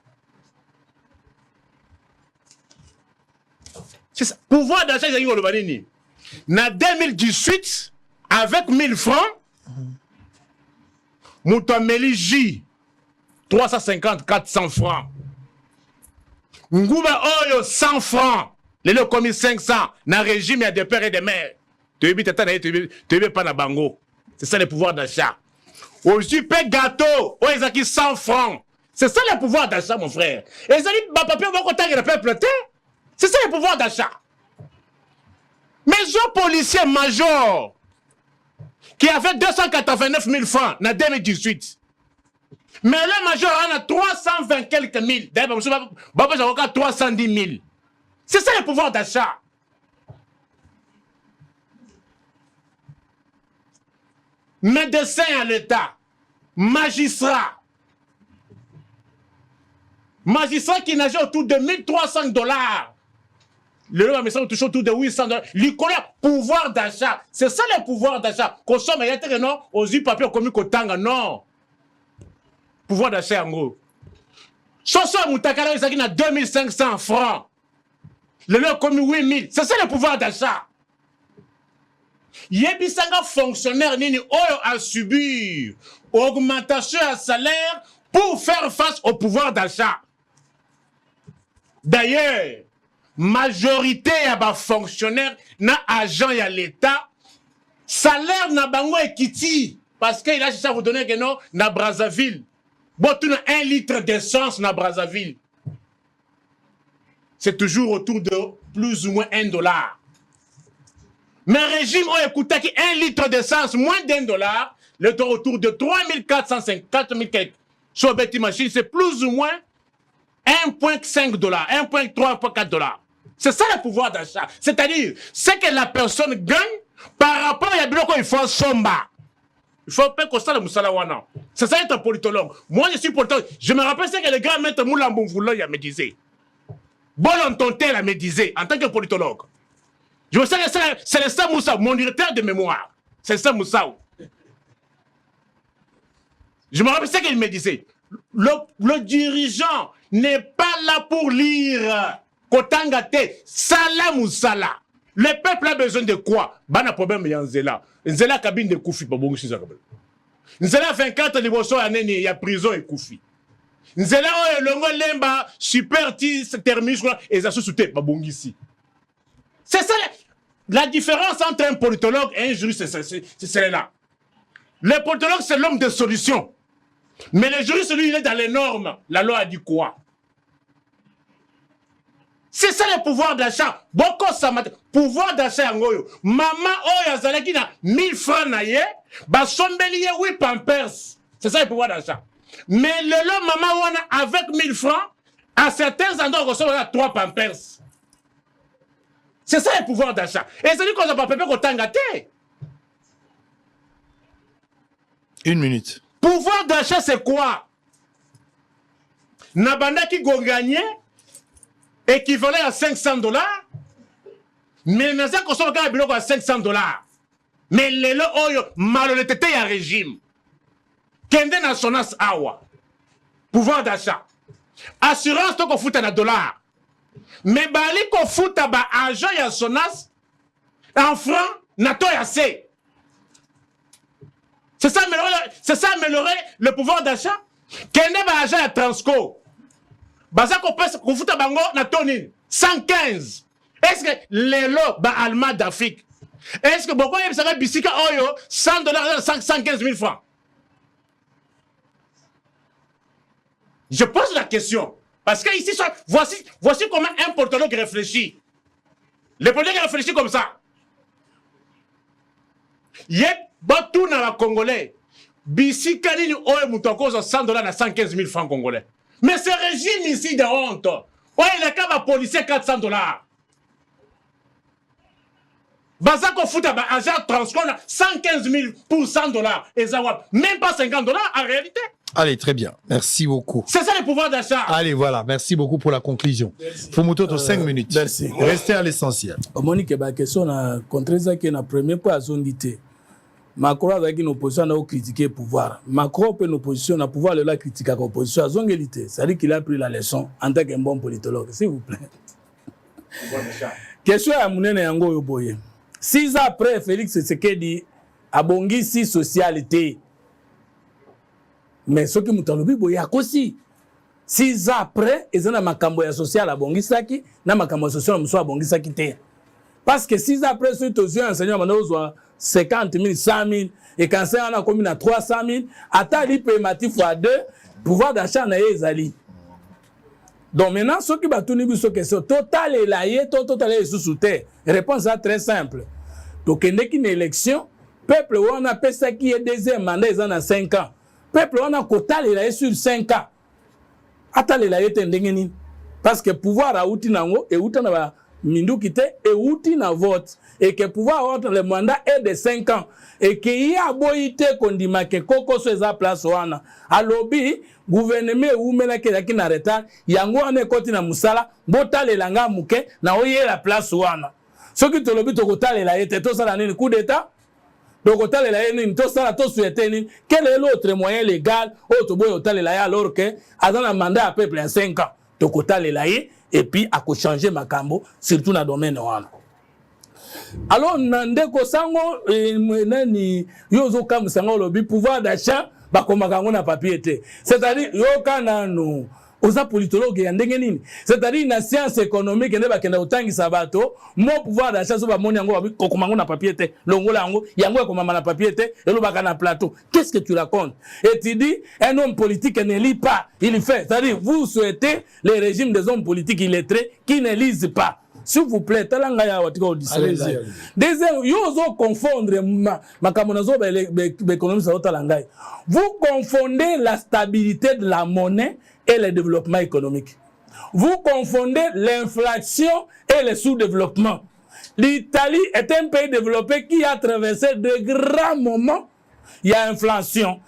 A: C'est ça. Pouvoir d'achat, il y a le na 2018, avec 1000 francs, Moutameli J, 350, 400 francs. Ngouba Oyo, 100 francs. Les le commis 500. Na régime, il y a des pères et des mères. Tu es pas na bango. C'est ça le pouvoir d'achat. Aujourd'hui, paie gâteau, ils ont 100 francs. C'est ça le pouvoir d'achat, mon frère. Et ils ont dit, ma papier, on va compter le peuple. C'est ça le pouvoir d'achat. Mais un policier major qui avait 289 000 francs en 2018. Mais le major en a 320 quelques mille. D'ailleurs, j'ai 310 000. C'est ça le pouvoir d'achat. Médecin à l'État, magistrat qui nage autour de $1,300. Le loi me touche autour de $800. Lui connaît pouvoir d'achat. C'est ça le pouvoir d'achat. Consomme, il y a des non, aux yeux papier comme Kotanga, non. Pouvoir d'achat en gros. Soso Moutakala, il a 2500 francs. Le loi comme 8000. C'est ça le pouvoir d'achat. Yebisanga fonctionnaire nini oyo a subir augmentation à salaire pour faire face au pouvoir d'achat. D'ailleurs, majorité ya ba fonctionnaire na agent ya l'État salaire na bango ekiti parce que il a cherché à vous donner que non na Brazzaville. Bon, tu as 1 litre d'essence na Brazzaville. C'est toujours autour de plus ou moins $1. Mais le régime a écouté 1 litre d'essence, moins $1, le taux autour de 3450, 4000 quelques. Sur Betty Machine, c'est plus ou moins $1,5, $1,3, $1,4. C'est ça le pouvoir d'achat. C'est-à-dire, ce que la personne gagne par rapport à ce qu'il faut somba. Il faut pas que ça le mousalawana. C'est ça être politologue. Moi, je suis politologue. Je me rappelle ce que le grand maître Moulambouvoula me disait. Bon, on tel me disait, en tant que politologue. Je sais que c'est le Sam Moussa, mon directeur de mémoire. C'est le Sam Moussa. Je me rappelle ce qu'il me disait. Le dirigeant n'est pas là pour lire Kotangate, Salam ou Salah. Le peuple a besoin de quoi? Bana problème il y a Nzela. Nzela cabine de Koufi, pas bon, Nzela 24 niveaux années, il y a prison et Koufi. Nzela longo lemba super terminus et ça sous pas bon ici. C'est ça la différence entre un politologue et un juriste, c'est celle-là. Le politologue, c'est l'homme de solution. Mais le juriste, lui, il est dans les normes. La loi a dit quoi? C'est ça le pouvoir d'achat. Beaucoup ça m'a pouvoir d'achat en goyo. Maman oya zalaki na 1000 francs na ye, ba sombeli ye 8 pampers. C'est ça le pouvoir d'achat. Mais le maman wana avec 1000 francs, à certains endroits on reçoit 3 pampers. C'est ça le pouvoir d'achat. Et c'est lui qu'on n'a pas payé au Tangate.
B: 1 minute.
A: Pouvoir d'achat, c'est quoi? Nabanda qui a gagné équivalent à $500, mais n'a pas consommé à $500. Mais les lois, malhonnêteté et régime. Kende na sonas awa. Pouvoir d'achat. Assurance, donc on fout un $. Mais bali ko futa ba agent ya sonas en franc nato ya C. C'est ça améliorer le pouvoir d'achat. Kende ba agent ya Transco. Baza ko futa bango nato ni 115. Est-ce que les lots ba allemand d'Afrique? Est-ce que beaucoup yeb saka bisika oyo $100 115 000 francs? Je pose la question. Parce que ici, voici comment un politologue réfléchit. Le politologue réfléchit comme ça. Yep, tout dans la Congolais. Bisi Kanini Oe Moutokos 100 $ à 115 000 francs congolais. Mais ce régime ici de honte. Ouais, il a qu'à ma policier 400 $. Bazako fout à agent transport 115 000 pour 100 $. Et ça va même pas 50 $ en réalité.
B: Allez, très bien. Merci beaucoup.
A: C'est ça le pouvoir d'achat.
B: Allez, voilà. Merci beaucoup pour la conclusion. Fumuto, 5 minutes.
D: Merci.
B: Restez à l'essentiel.
D: Monique, la question na contre ça qui est na premier point à zondité. Macron a une opposition à critiquer le pouvoir. Macron peut une opposition à pouvoir le critiquer l'opposition à zongalité. C'est-à-dire qu'il a pris la leçon en tant qu'un bon politologue. S'il vous plaît. Question à Mounene Yango Yoboye. 6 ans après, Félix Tshisekedi a bongi si socialité. Mais ce qui mutalobi boya kosi 6 ans après ezana makambo ya social abongisaki na makambo ya social muso abongisaki te parce que 6 ans après ce to yeux enseignant manozwa 50 000 100 000 et quand ça on a commis à 300 000 ata li paiement fois 2 pouvoir d'achat na ezali. Donc maintenant ce qui va tourner biso question total et laye total et sous terre réponse est très simple. Donc une élection peuple on a fait ça qui est deuxième mandat ils en a 5 ans. Peuple on a quota les sur 5 ans. Attends les yete ndengeni parce que pouvoir a outi nango et outa na mindu kite et outi na vote et que pouvoir entre le mandat est de 5 ans et que y a boité kondima ke koko so eza place wana alobi gouvernement ou mena ke yaki na retard yango ane koti na musala botalela nga muke na oye la place wana soki tolobi to kotalela yete to sala nini coup d'état. Donc, quel est l'autre moyen légal alors que dans un mandat à peuple à 5 ans donc et puis à changer ma cambo surtout dans le domaine alors nandeko sango nani yozo kam sango lobi pouvoir d'achat ba komakango na papier c'est-à-dire yo kana no oza politologue ya ndenge nini c'est-à-dire na science économique ne bakenda otangisa bato mo pouvoir d'achat so ba moni yango kokomango na papier te longola yango yango ekomama na papier te elobaka na plateau. Qu'est-ce que tu racontes? Et tu dis un homme politique ne lit pas, il fait, c'est-à-dire vous souhaitez les régimes des hommes politiques illettrés qui ne lisent pas. S'il vous plaît, talanga ya watika odisela. Deuxième, yozo confondre makamonazo l'économie sa talanga. Vous confondez la stabilité de la monnaie et le développement économique. Vous confondez l'inflation et le sous-développement. L'Italie est un pays développé qui a traversé de grands moments. Il y a inflation.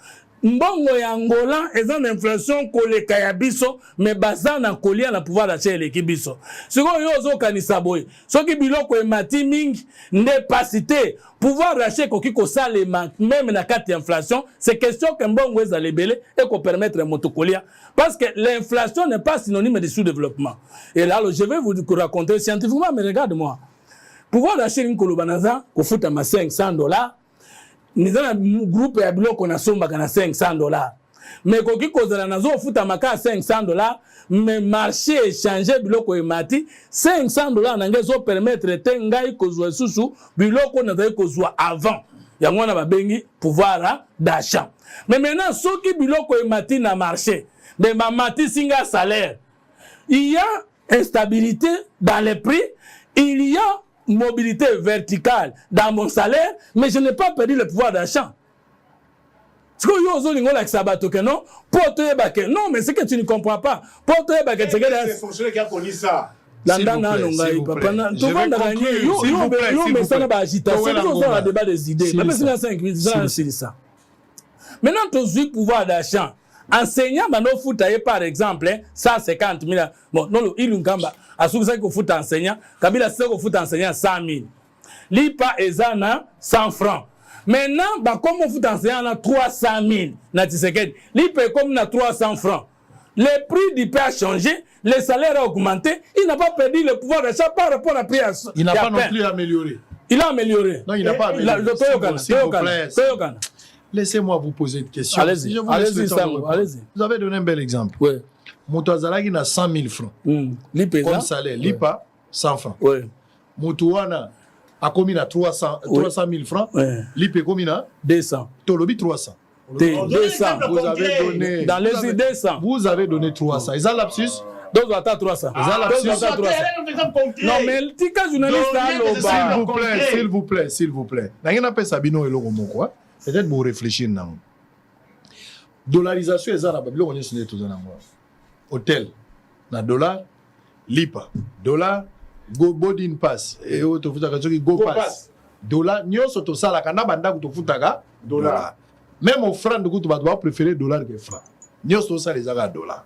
D: Mbongo ya Angola est une inflation koleka ya biso mais baza na kolia na pouvoir d'achat eleki biso. Siko yozo kanisa boy. Soki biloko emati mingi ne pas cité pouvoir d'achat koki ko salema même na kati inflation, c'est question que mbongo ezale belé et ko permettre motokolia parce que l'inflation n'est pas synonyme de sous-développement. Et là je vais vous raconter scientifiquement mais regarde-moi. Pouvoir d'achat nkolobanaza ko futa ma $500 nous avons un groupe ya biloko na somba kana $500 mais koki kozala nazo futa maka $500 mais marché échanger biloko emati $500 na ngezo permettre te ngai kozwa susu biloko na zai kozwa avant yango na babengi pouvoir d'achat. Mais maintenant soki biloko emati na marché mais mamati singa salaire il y a instabilité dans les prix, il y a mobilité verticale dans mon salaire, mais je n'ai pas perdu le pouvoir d'achat. Non, mais c'est que tu ne comprends pas.
A: C'est fonctionnaire qui a connu ça.
D: Maintenant, tu as le pouvoir d'achat. Enseignant mano foutaye par exemple 150 000 bon non il ngamba asukusa ko futa enseignant kabila se ko futa enseignant 100 000 lipa ezana 100 francs maintenant ba comme futa enseignant na 300 000 na Tshisekedi lipa comme na 300 francs le prix du pain a changé, le salaire a augmenté, il n'a pas perdu le pouvoir d'achat par rapport à prix.
B: Il n'a pas non plus amélioré.
D: Il a amélioré.
B: Non, il n'a pas amélioré. S'il vous plaît. Laissez-moi vous poser une question.
D: Allez-y, allez-y.
B: Vous avez donné un bel exemple.
D: Oui.
B: Moutouazalagi n'a 100 000 francs. Comme salaire. Lipa, 100 francs.
D: Oui.
B: Moutouana a commis à 300 000 francs.
D: Oui.
B: Lipa commis à
D: 200.
B: Tolobi 300.
D: 200.
B: Vous avez donné.
D: Dans les idées 200.
B: Vous avez donné 300. Ils ont lapsus.
D: Deux ou 300. Non, mais le petit journaliste
B: s'il vous plaît. Peut-être vous réfléchir. Dollarisation, c'est ça. Hôtel, na dollar, lipa, dollar, bodin pass, et autres, go pass. Dollar, nous sommes tous à la canne, dollar. Même au franc de Goutou, on préférer dollar que franc. Nous sommes tous à les dollars.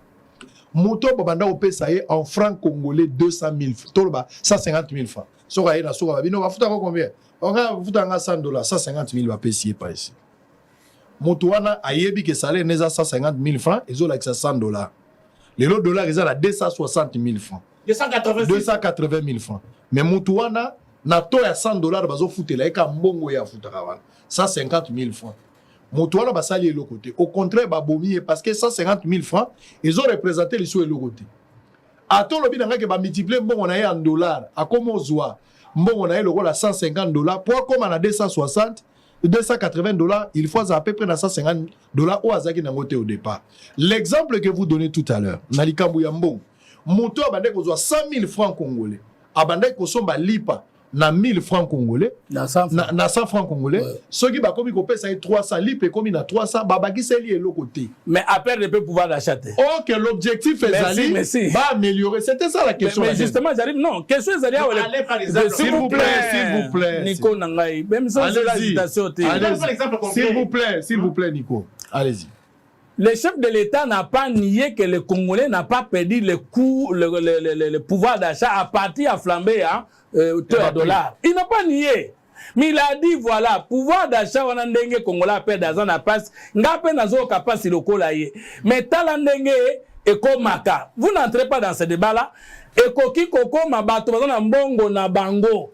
B: Moto babanda au PSAE en francs congolais 200 000 francs, 150 000 francs. So va na so va bino va futa combien? On va futa $100, 150 000 va payer par ici. Moto wana ayebi que salaire neza 150 000 francs et zo la $100. Les lots dollars ils à 260 000 francs. 280 000 francs. Mais moto wana na to ya $100 bazo futela eka mbongo ya futa kawana 150 000 francs. Moutouana basali et l'autre côté. Au contraire, babomi parce que 150 000 francs, ils ont représenté les sous et l'autre côté. À tout le bien que ba multiplier bon on a en dollars, à comment on voit bon on a le rôle à $150, pour comme on a 260, $280, il faut à peu près $150 au Azaki Nangote au départ. L'exemple que vous donnez tout à l'heure, Nalikambu Yambon, Moutou abandé qu'on soit 100 000 francs congolais, abandé qu'on soit lipa. Na 1000 francs congolais, na 100 francs congolais, ceux qui va comme ils ça 300 lips et comme il a 300, babaki c'est lié l'autre côté.
D: Mais après le peut pouvoir l'acheter.
B: Oh que l'objectif est d'aller va améliorer. C'était ça la question.
D: Mais justement j'arrive non, question est d'aller
B: s'il vous plaît.
D: Nico Nangai, même sans hésitation.
B: S'il vous plaît Nico. Allez-y.
D: Le chef de l'État n'a pas nié que le Congolais n'a pas perdu le pouvoir d'achat à partir à flamber à $2. Il n'a pas nié. Mais il a dit voilà, pouvoir d'achat on a ndenge Congolais perd dans la passe, ngape nazo kapasi lokolaye. Mais talandenge ekomaka. Vous n'entrez pas dans ce débat là. Ekoki koko mabato bazana mbongo na bango.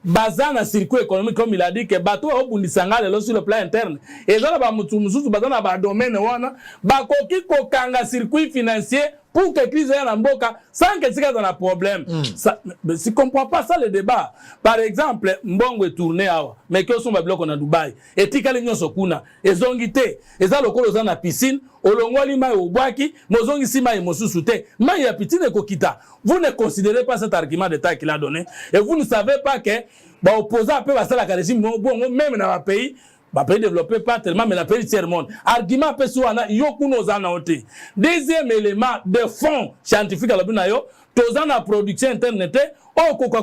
D: Bazan na circuit économique comme il a dit que bateau au bundisanga sur le plan interne et là ba mutu mususu bazana ba domaine wana ba koki kokanga circuit financier pour que crise ya mboka sans que ça dans un problème ça si comprend pas ça le débat par exemple mbongo est tourné awa mais que sont ba bloc na Dubai et tikali nyoso kuna ezongite eza lokolo za na piscine olongoli mai obwaki mozongi sima et mosusu te mai ya piscine kokita. Vous ne considérez pas cet argument d'État qu'il a donné et vous ne savez pas que bah opposant peut passer la régime bon même dans un pays développé pas tellement mais la pays tiers monde argument peut soana yokuno zana ote. Deuxième élément de fond scientifique à la yo tozana la production interne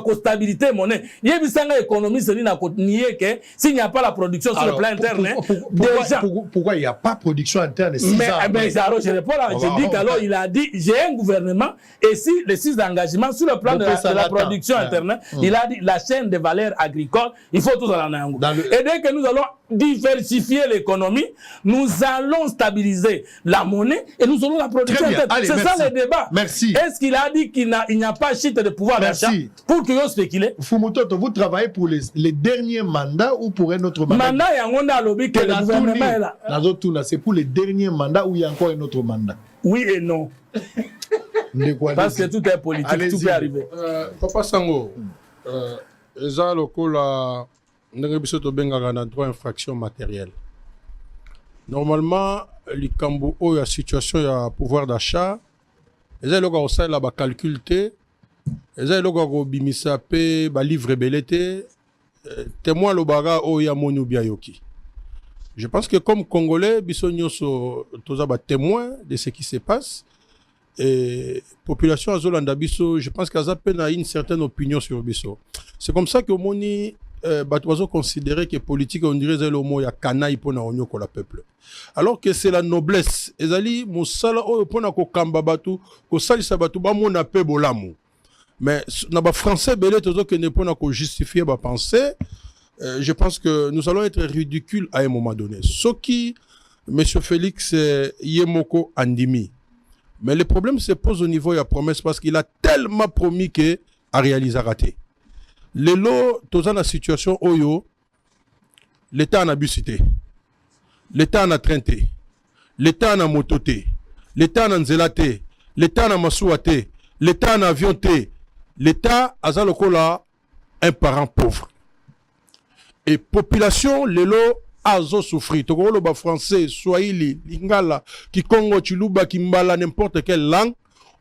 D: ko stabilité monnaie yebisanga économie c'est na nier que s'il n'y a pas la production sur le plan interne déjà
B: pourquoi il n'y a pas production interne
D: mais je réponds là je dis qu'alors il a dit j'ai un gouvernement et si les 6 engagements sur le plan de la production interne il a dit la chaîne de valeur agricole il faut tout en ango et dès que nous allons diversifier l'économie nous allons stabiliser la monnaie et nous allons la production interne. C'est ça le débat.
B: Merci.
D: Est-ce qu'il a dit qu'il n'y a pas chute de pouvoir d'achat pour que vous spéculez?
B: Fumutoto, vous travaillez pour les derniers mandats ou pour un autre mandat?
D: Mandat, il y a un lobby que le gouvernement est là.
B: C'est pour les derniers mandats ou il y a encore un autre mandat?
D: Oui et non. Parce que tout est politique, tout peut arriver.
C: Papa Sango, eza lokola ndenge biso to bengaka na droit infraction matérielle. Normalement, likambo oyo ya situation ya pouvoir d'achat, eza eloko osala ba calcul te, eza eloko kobimisa pe ba livre belé te, témoin lobaka oyo ya moni bia yoki. Je pense que comme Congolais, biso nyonso toza ba témoin de ce qui se passe. Et population azolanda biso, je pense qu'aza peine a une certaine opinion sur biso. C'est comme ça que moni Batoiso considérait que politique on dirait le mot ya canaille pour na onyo ko la peuple. Alors que c'est la noblesse. Ezali musala o pour na ko kamba batu, ko salisa batu ba mona pe bolamu. Mais na ba français belé tozo que ne pour na ko justifier ba pensée. Je pense que nous allons être ridicules à un moment donné. Ce qui monsieur Félix Yemoko Andimi. Mais le problème se pose au niveau de la promesse parce qu'il a tellement promis que à réaliser raté. Les lots, dans la situation oyo, l'État en a busité, l'État en a treinté, l'État en a mototé, l'État en a nzelaté, l'État en a masouaté, l'État en a avionté, l'État a zalokola un parent pauvre. Et population, les lots, azo souffrir. Tokolo ba français, swahili, lingala, kikongo, chiluba, kimbala, n'importe quelle langue.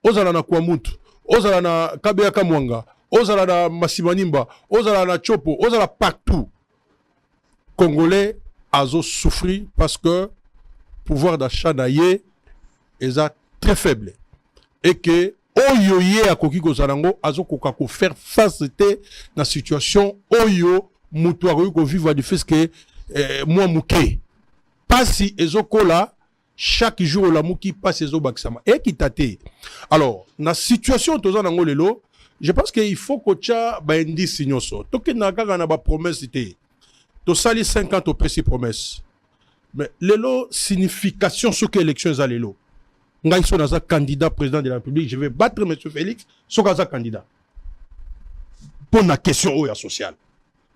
C: Ozala na Kwamutu, ozala na Kabea Kamwanga, ozala na Masimanimba, ozala na Chopo, ozala partout. Congolais azo souffrir parce que pouvoir d'achat naie est très faible. Et que oyo ye akoki kozalango azo koka ko faire face te na situation oyo mutu akoki ko vivre du fait que moi muke pasi ezokola chaque jour la muki passe ezobakisama et kitate. Alors na situation tozanango lelo, je pense qu'il faut que cha ba indice nyonso toke na kaka na ba promesse te to sali 50 au précis promesse mais lelo signification ce que élection za lelo ngai so naza candidat président de la République, je vais battre M. Félix, so kaza candidat. Pour la question sociale.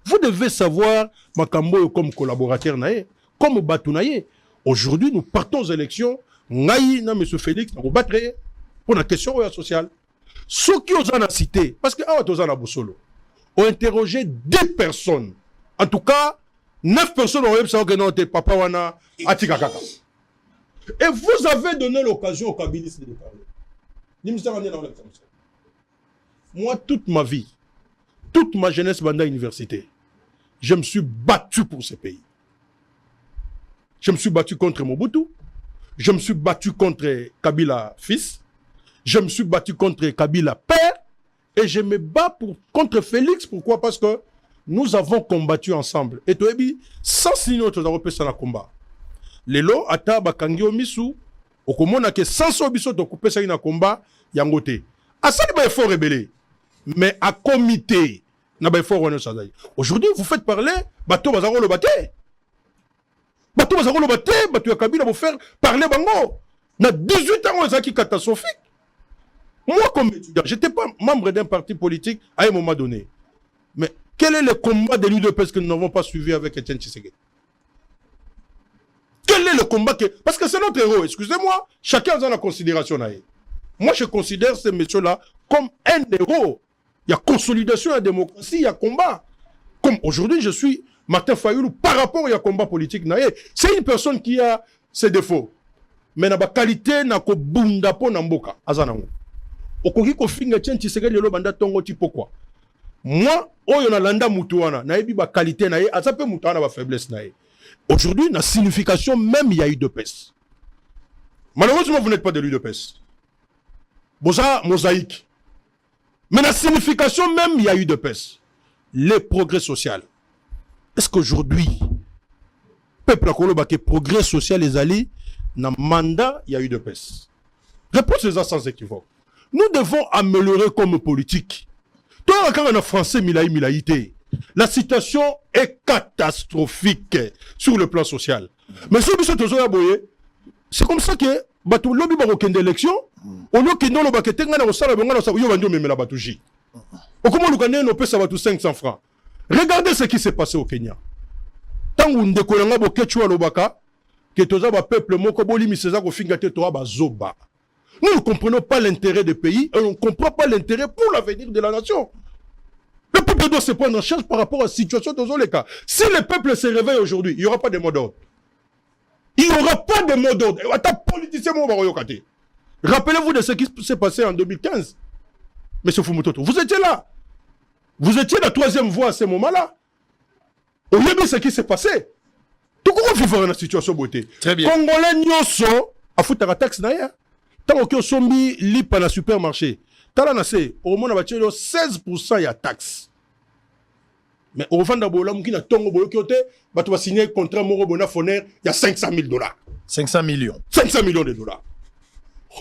C: Vous devez savoir, Makambo comme collaborateur nae, comme Batou nae. Aujourd'hui, nous partons aux élections, ngai na M. Félix, nous battre pour la question sociale. Ceux qui osent en citer, parce que awa tozana bosolo, ont interrogé 2 personnes. En tout cas, 9 personnes ont savoir que non, papa wana atika kaka. Et vous avez donné l'occasion aux kabylistes de parler. Moi, toute ma vie, toute ma jeunesse banda université, je me suis battu pour ce pays. Je me suis battu contre Mobutu. Je me suis battu contre Kabila fils. Je me suis battu contre Kabila père. Et je me bats contre Félix. Pourquoi? Parce que nous avons combattu ensemble. Et toi, sans signer notre combat. Lelo ata bakangi omisu okomona ke sans obiso to couper ça na combat yangote asali ba effort rebelle mais à comité na ba effort wana sazai. Aujourd'hui vous faites parler bato bazaro lo baté bato ya Kabila vous faire parler bango na 18 ans ezaki catastrophique. Moi comme étudiant j'étais pas membre d'un parti politique à un moment donné, mais quel est le combat de l'UDPS que nous n'avons pas suivi avec Etienne Tshisekedi? Quel est le combat que... Parce que c'est notre héros, excusez-moi, chacun a la considération. Moi, je considère ces messieurs-là comme un héros. Il y a consolidation, il y a démocratie, il y a combat. Comme aujourd'hui, je suis Martin Fayoulou par rapport à combat politique. C'est une personne qui a ses défauts. Mais il y a des qualités, il y a des bunda po namboka. Okoki ko finga tien Tshisekedi lelo banda tongo ti pourquoi? Moi, oyo na landa mutuana, na yebi ba qualité na ye, azape mutuana ba faiblesse na ye. Aujourd'hui, la signification même, il y a eu l'UDPS. Malheureusement, vous n'êtes pas de l'UDPS. Boza, mosaïque. Mais la signification même, il y a eu l'UDPS. Les progrès sociaux. Est-ce qu'aujourd'hui, peuple à Koloba, que progrès social les alliés, dans mandat, il y a eu l'UDPS? Réponse est sans équivoque. Nous devons améliorer comme politique. Toi, quand on a français, milaïté. La situation est catastrophique sur le plan social. Mais c'est comme ça que bato lobby ba kokende élection, au lieu que non lo ba ketenga na osala benga na sa yo bando memela batuji. Okoma lukane no pesa batu 500 francs. Regardez ce qui s'est passé au Kenya. Tangu ndeko nga bo ketchwa lobaka que toza ba peuple moko bolimi seza ko finga te to ba zoba. Nous ne comprenons pas l'intérêt du pays et on ne comprend pas l'intérêt pour l'avenir de la nation. Le peuple doit se prendre en charge par rapport à la situation de les cas. Si le peuple se réveille aujourd'hui, il n'y aura pas de mot d'ordre. Il n'y aura pas de mot d'ordre. Rappelez-vous de ce qui s'est passé en 2015. Monsieur Fumutoto, vous étiez là. Vous étiez la 3e voie à ce moment-là. Au lieu ce qui s'est passé. Tout le monde vit dans la situation beauté.
B: Très bien.
C: Congolais nyoso, a foutre la taxe naïa. Tant que sombi lipa na supermarché. Tala na se, au moins, on va 16% il y a taxe. Mais au fond d'abord, qui n'a tongo bolo kiote, bah tu vas signer un contrat moro bona foner, il y a 500 000 $.
B: 500 millions.
C: 500 millions de dollars.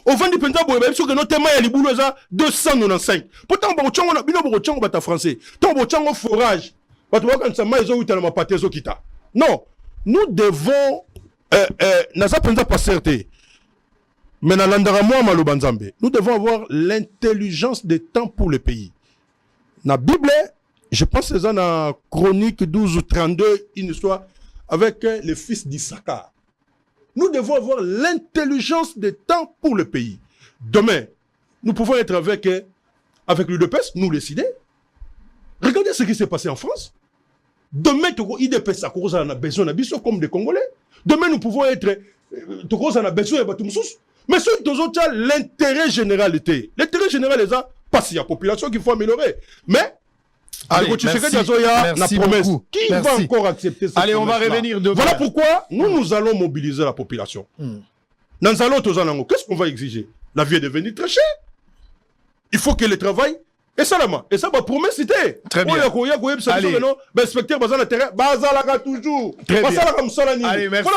C: Au fond du penta boye, même sûr que notre maille liboulou ça 295. Pourtant bon chongo na bino bon chongo bata français. Tant bon chongo forage. Bah tu vois quand ça maille zo utana ma paté zo kita. Non, nous devons naza penta pas certé. Mais nous devons avoir l'intelligence des temps pour le pays. Dans la Bible, je pense que c'est dans la Chronique 12 ou 32, une histoire avec les fils d'Issachar. Nous devons avoir l'intelligence des temps pour le pays. Demain, nous pouvons être avec l'UDPS, nous décider. Regardez ce qui s'est passé en France. Demain, IDPS a besoin de comme des Congolais. Demain, nous pouvons être. On a besoin de Batumsous. Mais ce qui est l'intérêt général. L'intérêt général, les gens, parce qu'il y a la population qu'il faut améliorer. Mais.
B: Allez, merci beaucoup.
C: Qui va encore accepter ça?
B: Allez, on va revenir demain.
C: Voilà pourquoi nous allons mobiliser la population. Qu'est-ce qu'on va exiger? La vie est devenue très chère. Il faut que le travail. Et ça, et ça, ma promesse, c'était.
B: Très bien.
C: Allez.
B: Très bien. Allez, merci.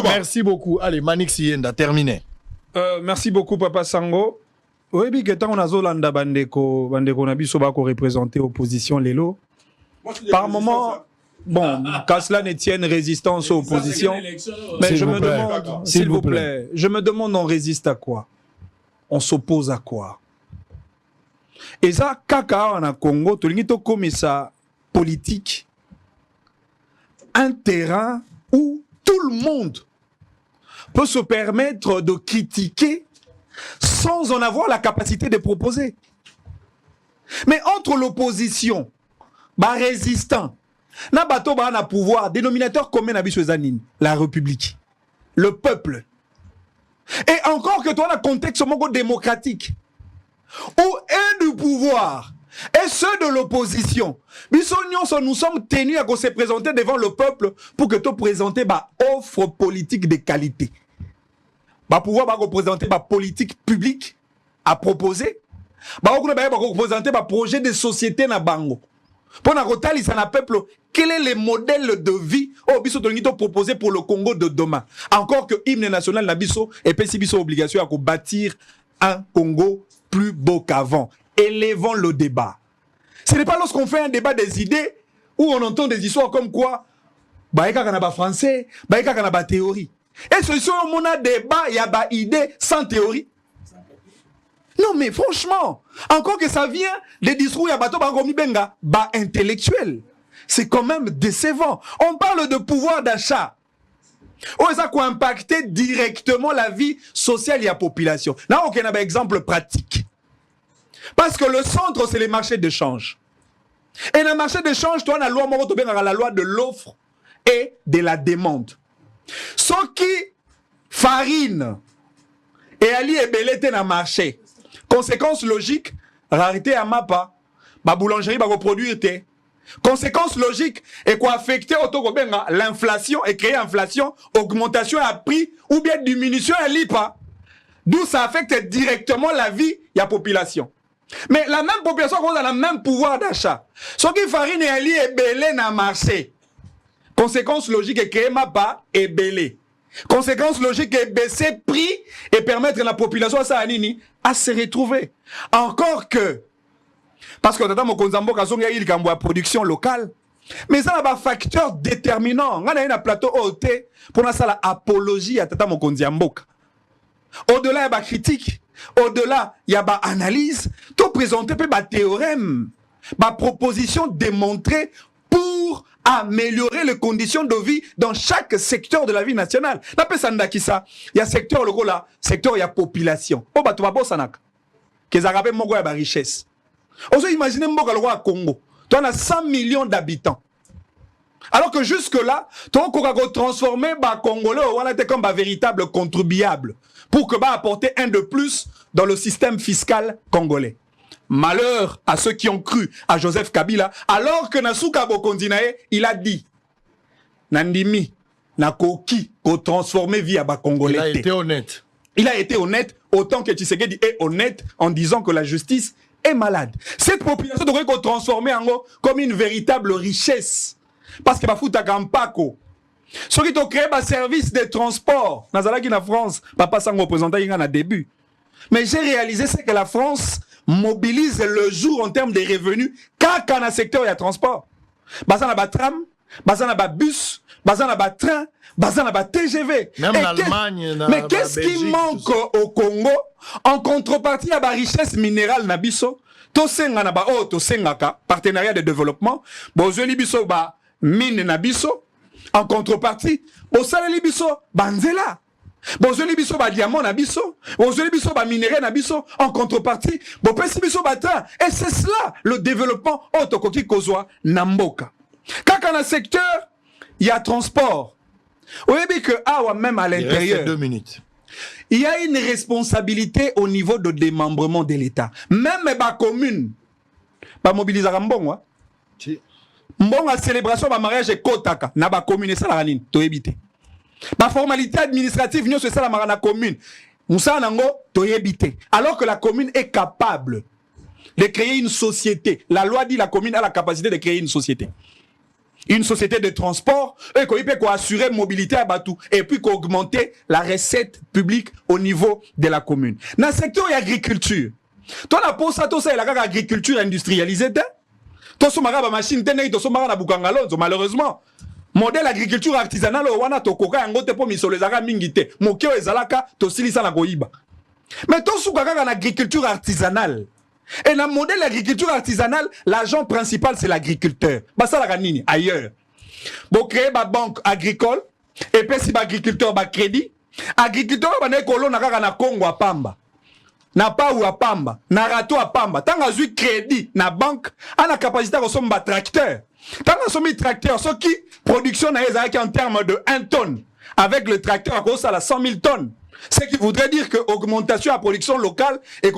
B: Merci beaucoup. Allez, Manix Yenda, terminé.
E: Merci beaucoup, Papa Sango. Oui, bien que tant on a Zolanda Bandeko na biso ba ko représenter opposition lelo. Par moment, bon, qu'à cela ne tienne résistance aux oppositions. Mais je me demande, s'il vous plaît, je me demande, on résiste à quoi? On s'oppose à quoi? Et ça, kaka en Congo, tout le monde comme ça politique, un terrain où tout le monde peut se permettre de critiquer sans en avoir la capacité de proposer. Mais entre l'opposition, résistant, na bato na pouvoir, dénominateur commun na biso ezanine, la République, le peuple. Et encore que toi, dans le contexte démocratique, où est du pouvoir et ceux de l'opposition, nous sommes tenus à se présenter devant le peuple pour que tu présentes offre politique de qualité. Pouvoir représenter politique publique à proposer. Représenter projet de société na bango. Pour na rotali ça na peuple, quel est le modèle de vie biso to proposé pour le Congo de demain? Encore que hymne national na biso et puis biso obligation à bâtir un Congo plus beau qu'avant. Élevons le débat. Ce n'est pas lorsqu'on fait un débat des idées où on entend des histoires comme quoi baïka kanaba français, baïka kanaba théorie. Et ce sont mon débat, il y a des idées sans théorie. Non mais franchement, encore que ça vient des discours ya bato bangomi benga intellectuel. C'est quand même décevant. On parle de pouvoir d'achat. Ça a impacté directement la vie sociale et la population. Là, on a un exemple pratique. Parce que le centre, c'est les marchés d'échange. Et dans le marché d'échange, tu as la loi de l'offre et de la demande. Ce qui farine et ali et belete dans le marché. Conséquence logique, rareté à mapa, ma boulangerie va reproduire té. Conséquence logique, et quoi affecter l'inflation et créer inflation, augmentation à prix ou bien diminution à l'IPA. D'où ça affecte directement la vie de la population. Mais la même population a le même pouvoir d'achat. Ce qui farine et ali est belé dans le marché. Conséquence logique est créer mapa et belé. Conséquence logique est baisser prix et permettre à la population à se retrouver. Encore que parce que tata mokonzambo kazonga il kambwa production locale, mais ça a un facteur déterminant. On a un plateau OT pour la salle apologie à tata mokonzambo. Au-delà il y a critique, au-delà il y a analyse, tout présenter peut théorème, proposition démontrée pour améliorer les conditions de vie dans chaque secteur de la vie nationale. Il y a secteur le là, secteur il y a population. Oh bah tu vas bosser sanak. Que ça rappelle mon gars la richesse. On se imagine Mboka le roi Congo. Tu as 100 millions d'habitants. Alors que jusque-là, tu as transformé les Congolais comme un véritable contribuable pour que apporter un de plus dans le système fiscal congolais. Malheur à ceux qui ont cru à Joseph Kabila, alors que Nasuka Bokondinae, il a dit Nandimi, Nakoki, qu'on transformé via Congolais.
B: Il a été honnête.
E: Il a été honnête, autant que Tshisekedi est honnête en disant que la justice est malade. Cette population devrait être transformée en comme une véritable richesse. Parce que Bafouta Gampako. Ceux qui ont créé un service de transport, Nazalaki na France, Papa Sango représentait un début. Mais j'ai réalisé c'est que la France mobilise le jour en termes de revenus quand dans le secteur il y a transport. Bazana ba tram, bazana ba bus, bazana ba train, bazana ba TGV.
B: Même l'Allemagne.
E: Mais qu'est-ce qui manque au Congo en contrepartie à la richesse minérale nabiso? Tosenga na ba tosengaka partenariat de développement. Bozeli biso ba mine nabiso en contrepartie. Bosali biso banzela. Bozeli biso ba diamant na biso, bozeli biso ba minerai na biso en contrepartie, bopesi biso ba train. Et c'est cela le développement autokoki kozwa na mboka.
G: Quand on a secteur, il y a transport. Vous voyez que même à
B: Il reste
G: l'intérieur,
B: 2 minutes.
G: il y a une responsabilité au niveau de démembrement de l'État. Même les communes, pas mobiliser un bon, la célébration de mariage et kotaka, na ba commune ça la nini, to éviter. La formalité administrative, nous c'est ça la commune. Moussa nango, to éviter. Alors que la commune est capable de créer une société. La loi dit la commune a la capacité de créer une société. Une société de transport, et qu'on peut assurer la mobilité à Batou, et puis augmenter la recette publique au niveau de la commune. Dans le secteur de l'agriculture, toi, la pose ça, c'est l'agriculture industrialisée. Toi, tu as machine, tu as malheureusement. Modèle agriculture artisanale, wana to koka yangote po misolo zaka mingite. Mokyo ezalaka to silisa na goiba. Mais toi, tu as une agriculture artisanale. Et dans le modèle agriculture artisanale, l'agent principal, c'est l'agriculteur. Bah, ça, la nini, ailleurs. Bon, créer ma banque agricole, et puis si l'agriculteur a crédit, agriculteur, bah, na Congo à Pamba. Na pas ou à Pamba. Na rato à Pamba. Tant que j'ai crédit, na banque, a la capacité de consommer un tracteur. Tant que j'ai tracteur, ce qui, production, na en termes de 1 tonne. Avec le tracteur, à cause de 100 000 tonnes. Ce qui voudrait dire que l'augmentation de la production locale est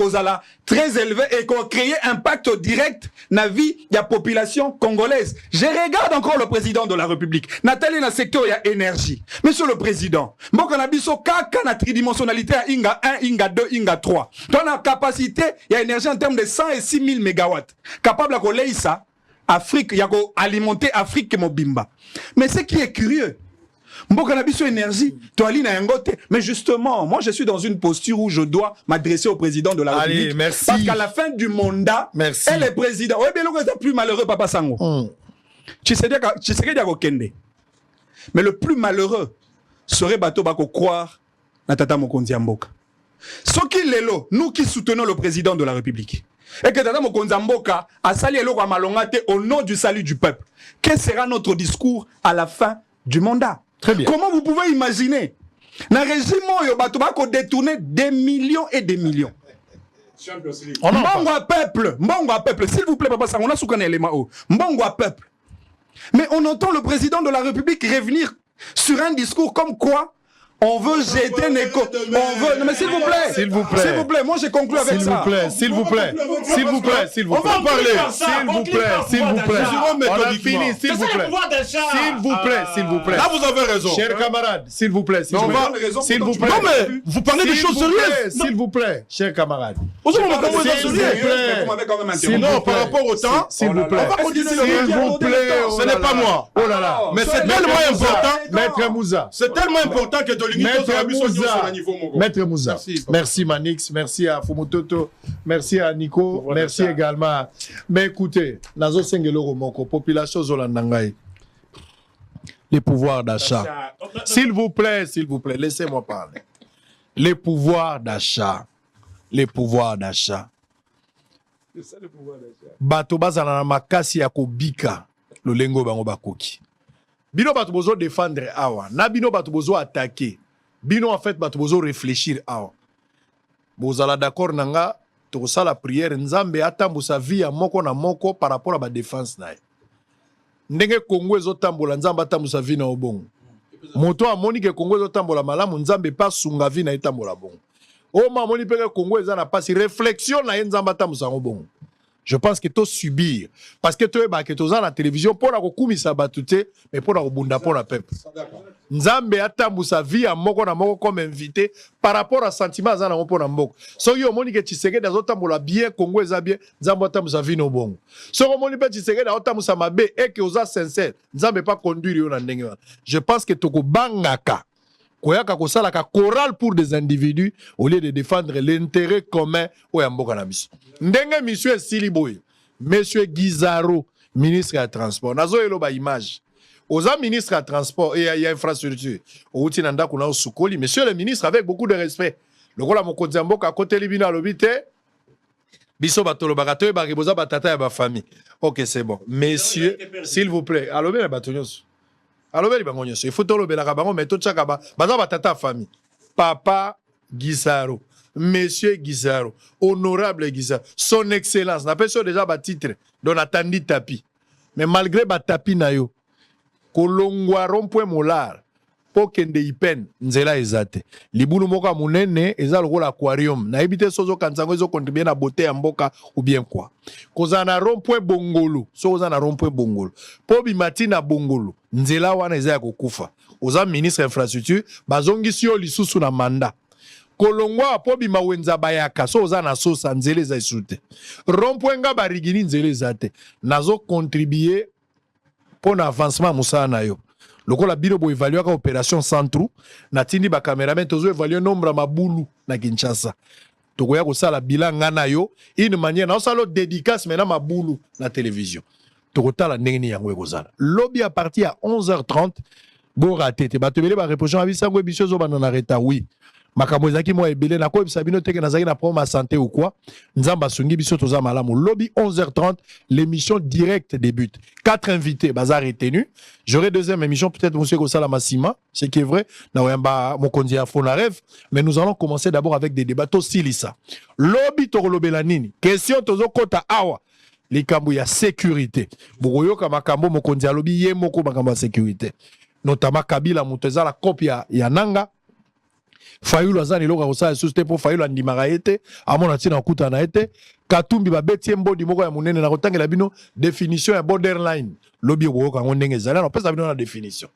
G: très élevée et qu'on crée un impact direct dans la vie de la population congolaise. Je regarde encore le président de la République. Nathalie, dans le secteur, il y a énergie. Monsieur le président, moi, quand on a biso kaka na tridimensionnalité à Inga 1, Inga 2, Inga 3. Dans la capacité, il y a énergie en termes de 100 et 6 000 mégawatts. Capable de coller ça, Afrique, il y a alimenter Afrique Mobimba. Mais ce qui est curieux, énergie, mais justement, moi je suis dans une posture où je dois m'adresser au président de la République.
B: Merci.
G: Parce qu'à la fin du mandat, elle est président. Oui, mais le plus malheureux, Papa Sango. Tu sais qu'il mais le plus malheureux serait Bato Bako croire na Tata Mokonzi Mboka. Ce qui est là, nous qui soutenons le président de la République, et que Tata Mokonzi Mboka a sali eloko malongate au nom du salut du peuple. Quel sera notre discours à la fin du mandat?
B: Très bien.
G: Comment vous pouvez imaginer dans le régime où détourner des millions et des millions? Mbongo à peuple, s'il vous plaît, papa, ça, on a soukané les mao. Mbongo à peuple. Mais on entend le président de la République revenir sur un discours comme quoi on veut jeter Neko. On veut. Non, mais s'il vous plaît.
B: S'il vous plaît.
G: S'il vous plaît. Moi, j'ai conclu avec
B: s'il
G: ça.
B: Vous plaît, s'il vous plaît. S'il vous plaît. S'il vous plaît.
C: On va en parler.
B: S'il vous plaît. S'il vous plaît. On a fini. S'il vous plaît. S'il vous plaît. S'il vous plaît.
C: Là, vous avez raison.
B: Chers camarades, s'il vous plaît. S'il vous plaît. S'il vous plaît.
C: Non, mais vous parlez de choses sérieuses.
B: S'il vous plaît, chers camarades.
C: Non, par rapport au temps,
B: s'il vous plaît.
C: on va continuer
B: S'il vous plaît.
C: Ce n'est pas moi.
B: Oh là là.
C: Mais c'est tellement important.
B: Maître Moussa.
C: C'est tellement important que de l'unité sur la mission sur le niveau Mogo.
B: Maître Moussa.
C: Merci.
B: Merci Manix, merci à Fumototo, merci à Nico, merci également. Mais écoutez, Nazo Sengelo Romoko, population Zolandangaï, les pouvoirs d'achat. S'il vous plaît, laissez-moi parler. Les pouvoirs d'achat. Les pouvoirs d'achat. Bato bazana makasi ya kobika lolengo bango bakoki. Bino bato bozo défendre awa, na bino bato bozo attaquer. Bino en fait bato bozo réfléchir awa. Bozala d'accord nanga to la prière nzambe atambusa vie ya moko na moko par rapport à ba défense na ye. Ndenge Congo ezotambola nzambe atambusa vie na obongo. Moto amoni ke Congo ezotambola malamu nzambe pa sunga vie na etambola bongo. O mamoni peke Congo eza na pasi réflexion na ye nzambe atambusa obongo. Je pense que tu subir parce que tu es que tu as la télévision pour la kokumisa batute mais pour la bunda pour la peuple. Nzambe atambusa vie à moko na moko comme invité par rapport à sentiment za na moko na moko. So yo moni que Tshisekedi azotambola bien Congo eza bien nzambe atambusa vie no bongo. So moni pe Tshisekedi atambusa mabe et que oza sincère nzambe pas conduire yo na ndenge. Je pense que toko bangaka koyaka kosala ka chorale pour des individus au lieu de défendre l'intérêt commun au yamboka na biso. Ndenge monsieur Siliboy, monsieur Guizaro, ministre à transport, nazo eloba image. Oza ministre à transport et à infrastructure. Outi nanda kuna osukoli, monsieur le ministre avec beaucoup de respect. Le gola mokonzi mboka à côté libina lobité. Biso batolo bagato ba riboza batata ya ba famille. OK, c'est bon. Messieurs, s'il vous plaît, allo bien batonyos. Alors, il faut que tata famille. Papa Guizaro, Monsieur Guizaro, Honorable Guizaro, Son Excellence, on appelle ça déjà titre, dont attendit tapis. mais malgré batapi na yo kolongwa rond-point molar po kende ipen nzela ezate libulu moko munene eza lokola aquarium na ebite sozo kanzango ezo contribuer na beauté ya mboka ou bien quoi koza na rond-point bongolo so koza na rond-point bongolo po bimati na bongolo nzela wana eza ya kokufa oza ministre infrastructure bazongisi yo lisusu na manda kolongwa po bima wenza bayaka so oza na sosa nzela eza isute rond-point nga barigini nzela ezate nazo contribuer pour l'avancement moussa na yo lokola bino bo évaluer ka opération centre na tindi ba cameraman tozo évaluer nombre mabulu na Kinshasa tokoya ko sala bilan ngana yo une manière na sala dédicace maintenant mabulu na télévision tokotala ndenge yango ekozala lobby à partir à 11h30 bo raté te batebele ba reprochant abisango ebiso zo banana reta oui makambo ezaki mo ebele na ko ebisa bino teke nazaki na problème santé ou quoi nzamba sungi biso toza malamu lobby 11h30 l'émission directe débute 4 invités bazar retenu j'aurai deuxième émission peut-être monsieur Kosala Massima ce qui est vrai na wamba mokonzi ya Fonarev mais nous allons commencer d'abord avec des débats to silisa lobby to lobela nini question tozo kota awa likambo ya sécurité bokoyoka makambo mokonzi ya lobby ye moko makambo ya sécurité notamment Kabila muteza la copia ya nanga Fayulu azani loka kosala société pour Fayulu andimaka ete amona tina kuta na ete Katumbi ba betie mbodi moko ya munene na kotangela bino définition ya borderline lobby ko ngo ndenge zala na pesa bino na définition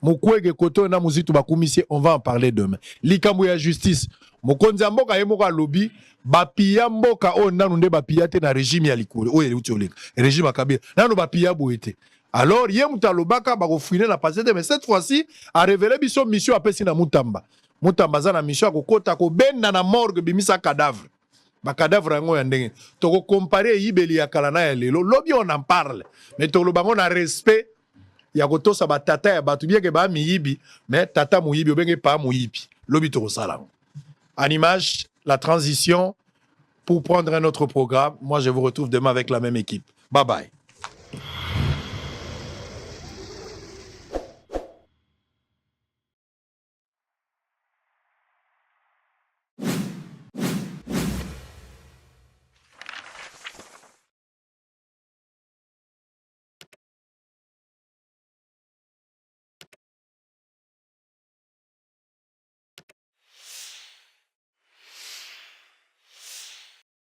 B: mukwege koto na muzitu bakumisie on va en parler demain likambo ya justice mokonzi ya mboka ye moko ya lobby bapia mboka o nanu nde bapia te na régime ya likolo o yeli uti régime ya Kabila nanu bapia boete alors ye mutalobaka bakofouiner na passé mais cette fois-ci a révélé biso mission apesi na Mutamba Mutamba za na mission akokota ko benda na morgue bimisa cadavre ba cadavre yango ya ndenge toko comparer yibeli ya kala na ya lelo lobi on en parle mais to lobango na respect ya kotosa ba tata ya batu bien ke ba miyibi mais tata muyibi obenge pa muyibi lobi to sala en image la transition pour prendre un autre programme moi je vous retrouve demain avec la même équipe bye bye.